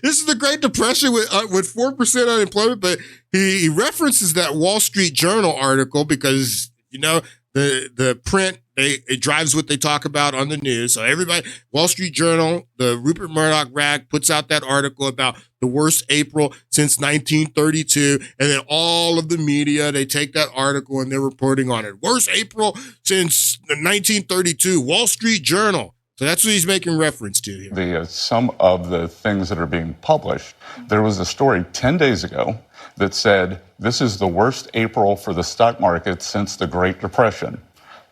This is the Great Depression with 4% unemployment. But he references that Wall Street Journal article because, the print, it drives what they talk about on the news. So everybody, Wall Street Journal, the Rupert Murdoch rag puts out that article about the worst April since 1932. And then all of the media, they take that article and they're reporting on it. Worst April since 1932, Wall Street Journal. So that's what he's making reference to here. Some of the things that are being published, there was a story 10 days ago that said this is the worst April for the stock market since the Great Depression.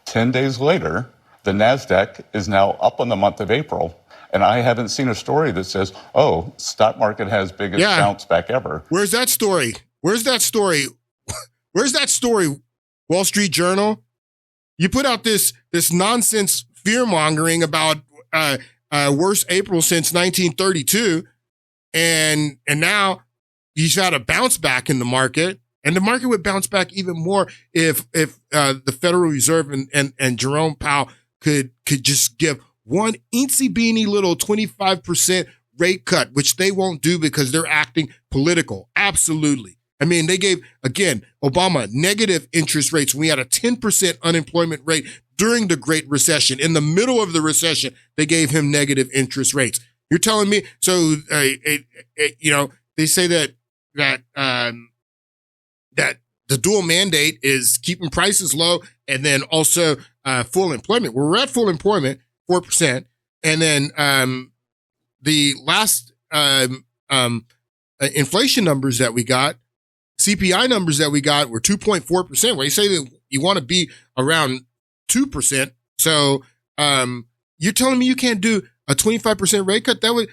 10 days later, the NASDAQ is now up on the month of April, and I haven't seen a story that says, stock market has biggest bounce back ever. Where's that story? Where's that story, Wall Street Journal? You put out this nonsense fear-mongering about worst April since 1932, and now he's had a bounce back in the market. And the market would bounce back even more if the Federal Reserve and Jerome Powell could just give one eensy-beeny little 25% rate cut, which they won't do because they're acting political. Absolutely. I mean, they gave, again, Obama negative interest rates when we had a 10% unemployment rate during the Great Recession. In the middle of the recession, they gave him negative interest rates. You're telling me? So, they say that the dual mandate is keeping prices low and then also full employment. We're at full employment, 4%. And then the last inflation numbers that we got, CPI numbers that we got were 2.4%. Well, you say that you want to be around 2%. So you're telling me you can't do a 25% rate cut? That would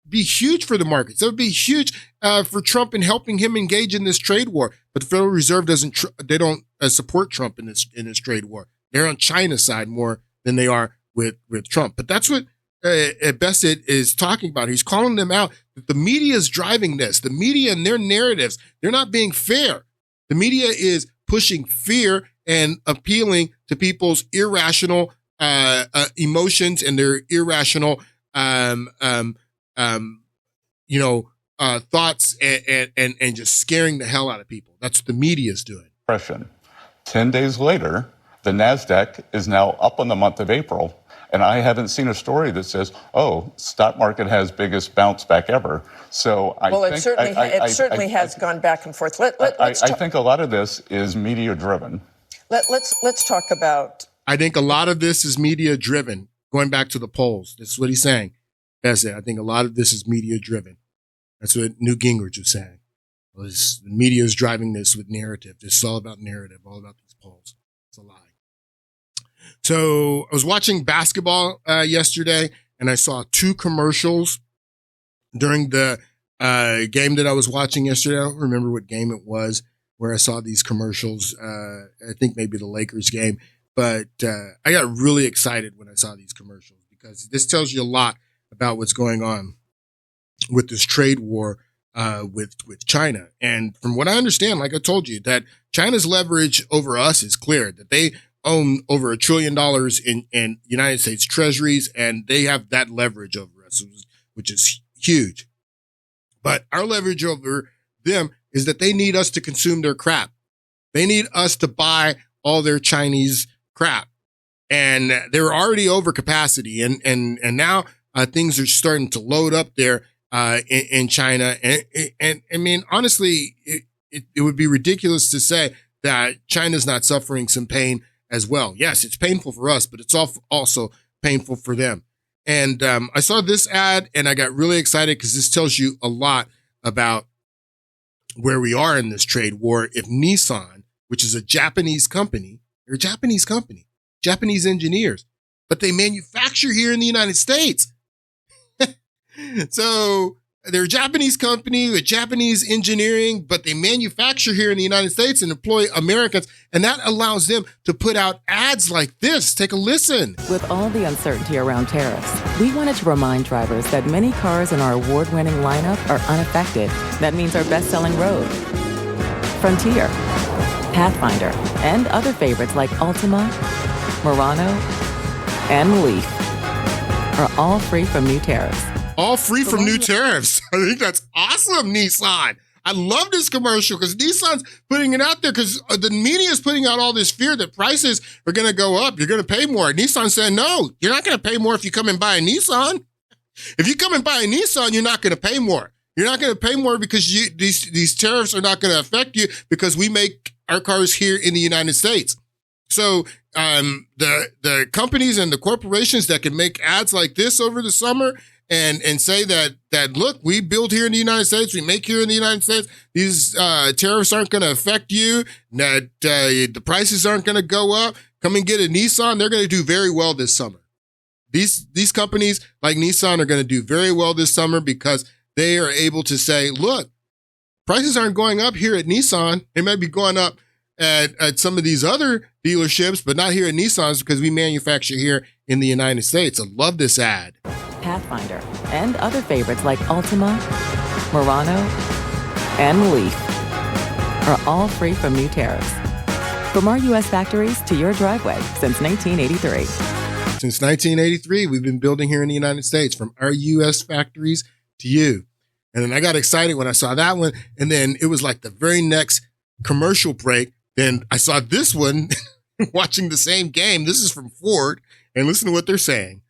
be huge for the markets. That would be huge for Trump in helping him engage in this trade war. But the Federal Reserve they don't support Trump in this trade war. They're on China's side more than they are with Trump. But that's what Bessent is talking about. He's calling them out that the media is driving this. The media and their narratives, they're not being fair. The media is pushing fear and appealing to people's irrational emotions and their irrational thoughts and just scaring the hell out of people. That's what the media is doing. 10 days later, the NASDAQ is now up on the month of April, and I haven't seen a story that says, stock market has biggest bounce back ever. So it certainly has gone back and forth. I think a lot of this is media driven. Let's talk about. I think a lot of this is media driven. Going back to the polls, this is what he's saying. That's it. I think a lot of this is media driven. That's what Newt Gingrich was saying. The media is driving this with narrative. This is all about narrative, all about these polls. It's a lie. So I was watching basketball yesterday, and I saw two commercials during the game that I was watching yesterday. I don't remember what game it was where I saw these commercials. I think maybe the Lakers game, but I got really excited when I saw these commercials because this tells you a lot about what's going on with this trade war with China. And from what I understand, like I told you, that China's leverage over us is clear, that they own over $1 trillion in United States treasuries, and they have that leverage over us, which is huge. But our leverage over them is that they need us to consume their crap. They need us to buy all their Chinese crap. And they're already over capacity. And now things are starting to load up there in China. And I mean, honestly, it would be ridiculous to say that China's not suffering some pain as well. Yes, it's painful for us, but it's also painful for them. And I saw this ad and I got really excited because this tells you a lot about where we are in this trade war. If Nissan, which is a Japanese company, they're a Japanese company, Japanese engineers, but they manufacture here in the United States. So they're a Japanese company with Japanese engineering, but they manufacture here in the United States and employ Americans. And that allows them to put out ads like this. Take a listen. With all the uncertainty around tariffs, we wanted to remind drivers that many cars in our award-winning lineup are unaffected. That means our best-selling Rogue, Frontier, Pathfinder, and other favorites like Altima, Murano, and Leaf are all free from new tariffs. All free from new tariffs. I think that's awesome, Nissan. I love this commercial because Nissan's putting it out there because the media is putting out all this fear that prices are going to go up. You're going to pay more. Nissan saying, no, you're not going to pay more if you come and buy a Nissan. If you come and buy a Nissan, you're not going to pay more. You're not going to pay more because these tariffs are not going to affect you because we make our cars here in the United States. So the companies and the corporations that can make ads like this over the summer and say that look, we build here in the United States, we make here in the United States, these tariffs aren't going to affect you, that the prices aren't going to go up, come and get a Nissan, they're going to do very well this summer. These companies like Nissan are going to do very well this summer because they are able to say, look, prices aren't going up here at Nissan. They might be going up at some of these other dealerships, but not here at Nissan's because we manufacture here in the United States. I love this ad. Pathfinder, and other favorites like Altima, Murano, and Leaf are all free from new tariffs. From our U.S. factories to your driveway since 1983. Since 1983, we've been building here in the United States, from our U.S. factories to you. And then I got excited when I saw that one. And then it was like the very next commercial break. Then I saw this one watching the same game. This is from Ford. And listen to what they're saying.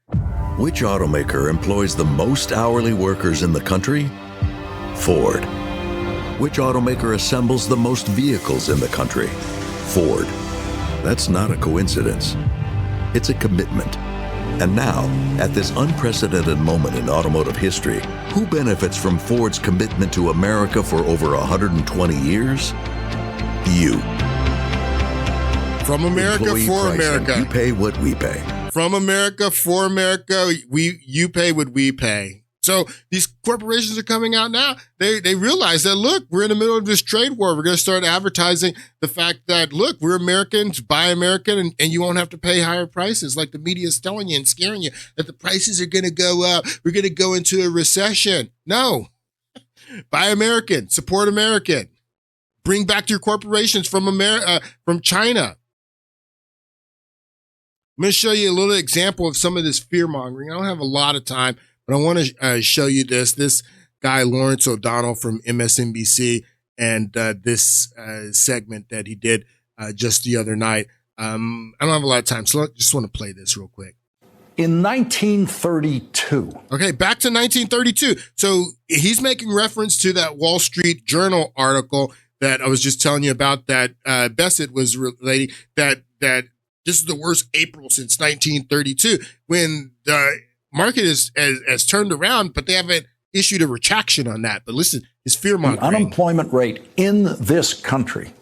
Which automaker employs the most hourly workers in the country? Ford. Which automaker assembles the most vehicles in the country? Ford. That's not a coincidence. It's a commitment. And now, at this unprecedented moment in automotive history, who benefits from Ford's commitment to America for over 120 years? You. From America Employee for pricing. America. You pay what we pay. From America for America, you pay what we pay. So these corporations are coming out now. They realize that, look, we're in the middle of this trade war. We're going to start advertising the fact that, look, we're Americans, buy American, and you won't have to pay higher prices like the media is telling you and scaring you that the prices are going to go up. We're going to go into a recession. No. Buy American, support American. Bring back your corporations from China. I'm going to show you a little example of some of this fear mongering. I don't have a lot of time, but I want to show you this. This guy, Lawrence O'Donnell from MSNBC, and this segment that he did just the other night. I don't have a lot of time, so I just want to play this real quick. In 1932. Okay, back to 1932. So he's making reference to that Wall Street Journal article that I was just telling you about that Bassett was relating that this is the worst April since 1932, when the market has turned around, but they haven't issued a retraction on that. But listen, it's fear-mongering. The unemployment rate in this country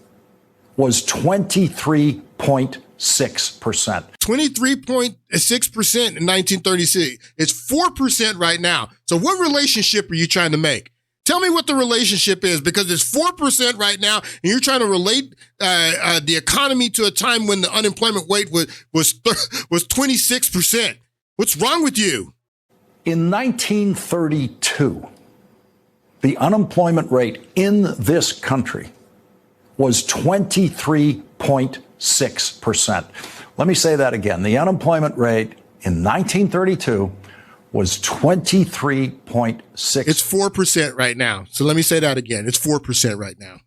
was 23.6%. 23.6% in 1936. It's 4% right now. So what relationship are you trying to make? Tell me what the relationship is, because it's 4% right now, and you're trying to relate the economy to a time when the unemployment rate was 26%. What's wrong with you? In 1932, the unemployment rate in this country was 23.6%. Let me say that again. The unemployment rate in 1932 was 23.6%. It's 4% right now. So let me say that again. It's 4% right now.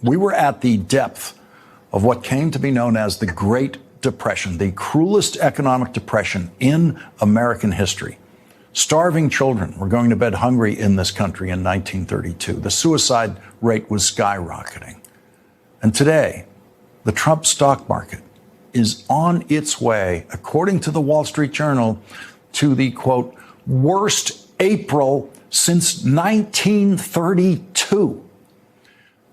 We were at the depth of what came to be known as the Great Depression, the cruelest economic depression in American history. Starving children were going to bed hungry in this country in 1932. The suicide rate was skyrocketing. And today, the Trump stock market is on its way, according to the Wall Street Journal, to the, quote, worst April since 1932.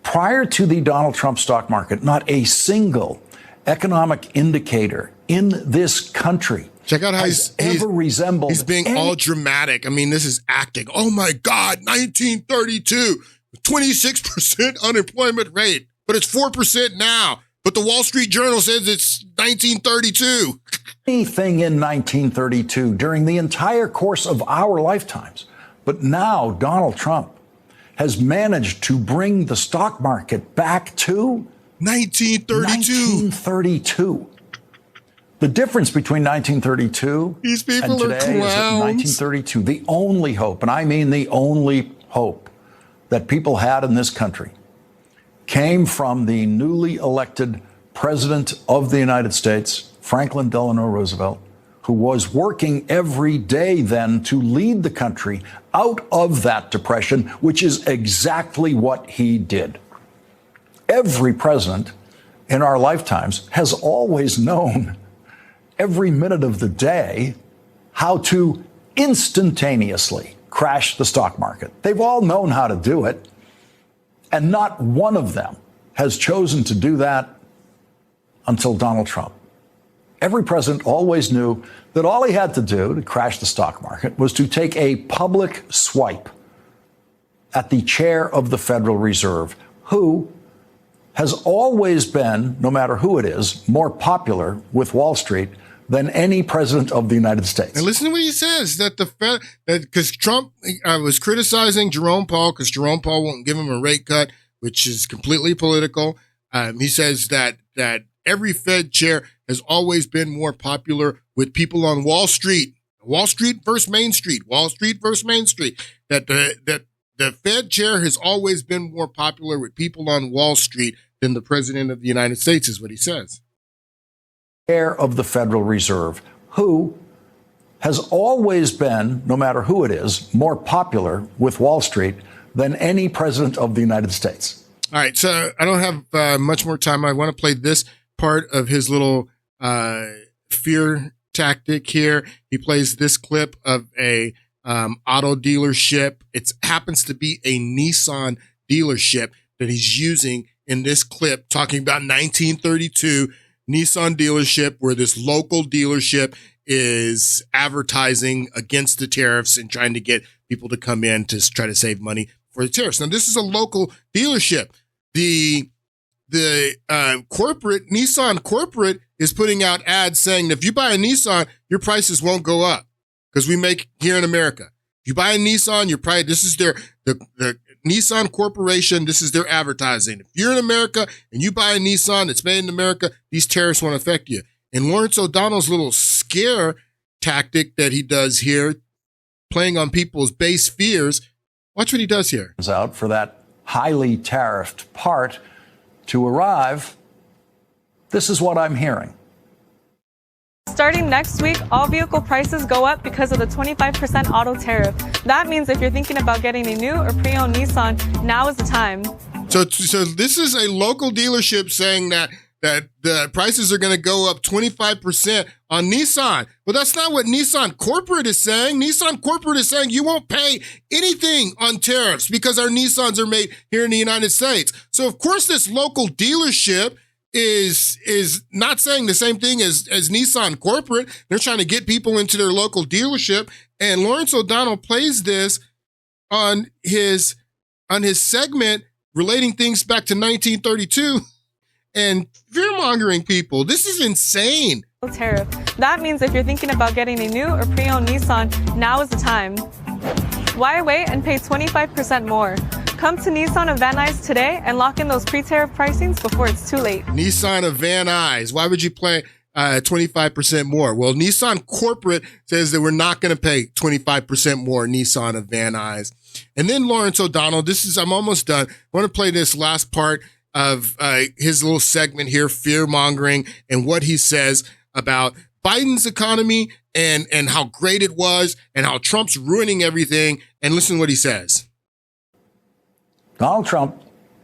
Prior to the Donald Trump stock market, not a single economic indicator in this country check out how he's resembled. He's being all dramatic. I mean, this is acting. Oh my God, 1932, 26% unemployment rate, but it's 4% now. But the Wall Street Journal says it's 1932. Anything in 1932 during the entire course of our lifetimes. But now Donald Trump has managed to bring the stock market back to 1932. The difference between 1932 These people and today are is that clowns. 1932, the only hope, and I mean the only hope that people had in this country, came from the newly elected President of the United States, Franklin Delano Roosevelt, who was working every day then to lead the country out of that depression, which is exactly what he did. Every president in our lifetimes has always known every minute of the day how to instantaneously crash the stock market. They've all known how to do it. And not one of them has chosen to do that until Donald Trump. Every president always knew that all he had to do to crash the stock market was to take a public swipe at the chair of the Federal Reserve, who has always been, no matter who it is, more popular with Wall Street than any president of the United States. And listen to what he says, that because Trump was criticizing Jerome Powell because Jerome Powell won't give him a rate cut, which is completely political. He says that every Fed chair has always been more popular with people on Wall Street. Wall Street versus Main Street. Wall Street versus Main Street. That the Fed chair has always been more popular with people on Wall Street than the president of the United States, is what he says. Chair of the Federal Reserve, who has always been, no matter who it is, more popular with Wall Street than any president of the United States. All right, so I don't have much more time. I want to play this part of his little fear tactic here. He plays this clip of a auto dealership. It happens to be a Nissan dealership that he's using in this clip, talking about 1932 Nissan dealership, where this local dealership is advertising against the tariffs and trying to get people to come in to try to save money for the tariffs. Now, this is a local dealership. The corporate, Nissan corporate, is putting out ads saying that if you buy a Nissan, your prices won't go up because we make here in America. If you buy a Nissan, your price, this is the Nissan Corporation, this is their advertising. If you're in America and you buy a Nissan that's made in America, these tariffs won't affect you. And Lawrence O'Donnell's little scare tactic that he does here, playing on people's base fears, watch what he does here. Out for that highly tariffed part to arrive. This is what I'm hearing. Starting next week, all vehicle prices go up because of the 25% auto tariff. That means if you're thinking about getting a new or pre-owned Nissan, now is the time. So this is a local dealership saying that the prices are going to go up 25% on Nissan. Well, that's not what Nissan Corporate is saying. Nissan Corporate is saying you won't pay anything on tariffs because our Nissans are made here in the United States. So, of course, this local dealership is not saying the same thing as Nissan corporate. They're trying to get people into their local dealership. And Lawrence O'Donnell plays this on his segment relating things back to 1932 and fear-mongering people. This is insane. Tariff. That means if you're thinking about getting a new or pre-owned Nissan, now is the time. Why wait and pay 25% more? Come to Nissan of Van Nuys today and lock in those pre-tariff pricings before it's too late. Nissan of Van Nuys. Why would you pay 25% more? Well, Nissan corporate says that we're not going to pay 25% more Nissan of Van Nuys. And then Lawrence O'Donnell, I'm almost done. I want to play this last part of his little segment here, fear-mongering, and what he says about Biden's economy and how great it was and how Trump's ruining everything. And listen to what he says. Donald Trump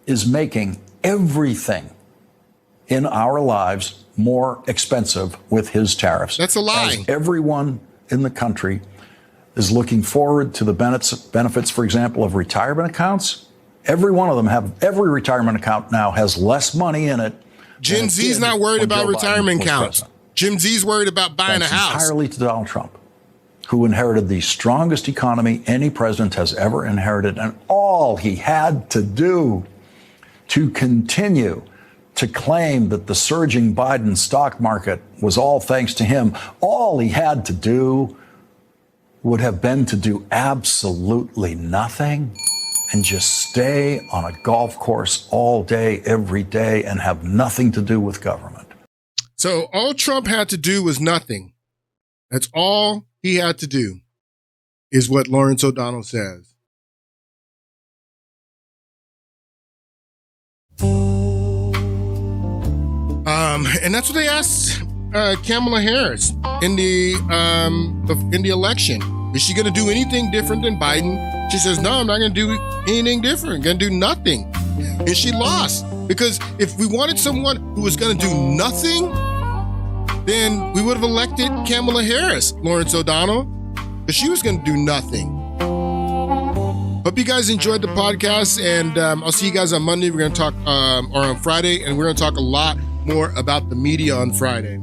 is making everything in our lives more expensive with his tariffs. That's a lie. As everyone in the country is looking forward to the benefits, for example, of retirement accounts. Every one of them every retirement account now has less money in it. Gen Z's not worried about retirement accounts. Gen Z's worried about buying a house. Entirely to Donald Trump, who inherited the strongest economy any president has ever inherited. And all he had to do to continue to claim that the surging Biden stock market was all thanks to him, all he had to do would have been to do absolutely nothing and just stay on a golf course all day, every day, and have nothing to do with government. So all Trump had to do was nothing. That's all he had to do, is what Lawrence O'Donnell says. And that's what they asked Kamala Harris in the election. Is she going to do anything different than Biden? She says, no, I'm not going to do anything different. I'm going to do nothing. And she lost. Because if we wanted someone who was going to do nothing, then we would have elected Kamala Harris, Lawrence O'Donnell, because she was going to do nothing. Hope you guys enjoyed the podcast, and I'll see you guys on Monday. We're going to talk, or on Friday, and we're going to talk a lot more about the media on Friday.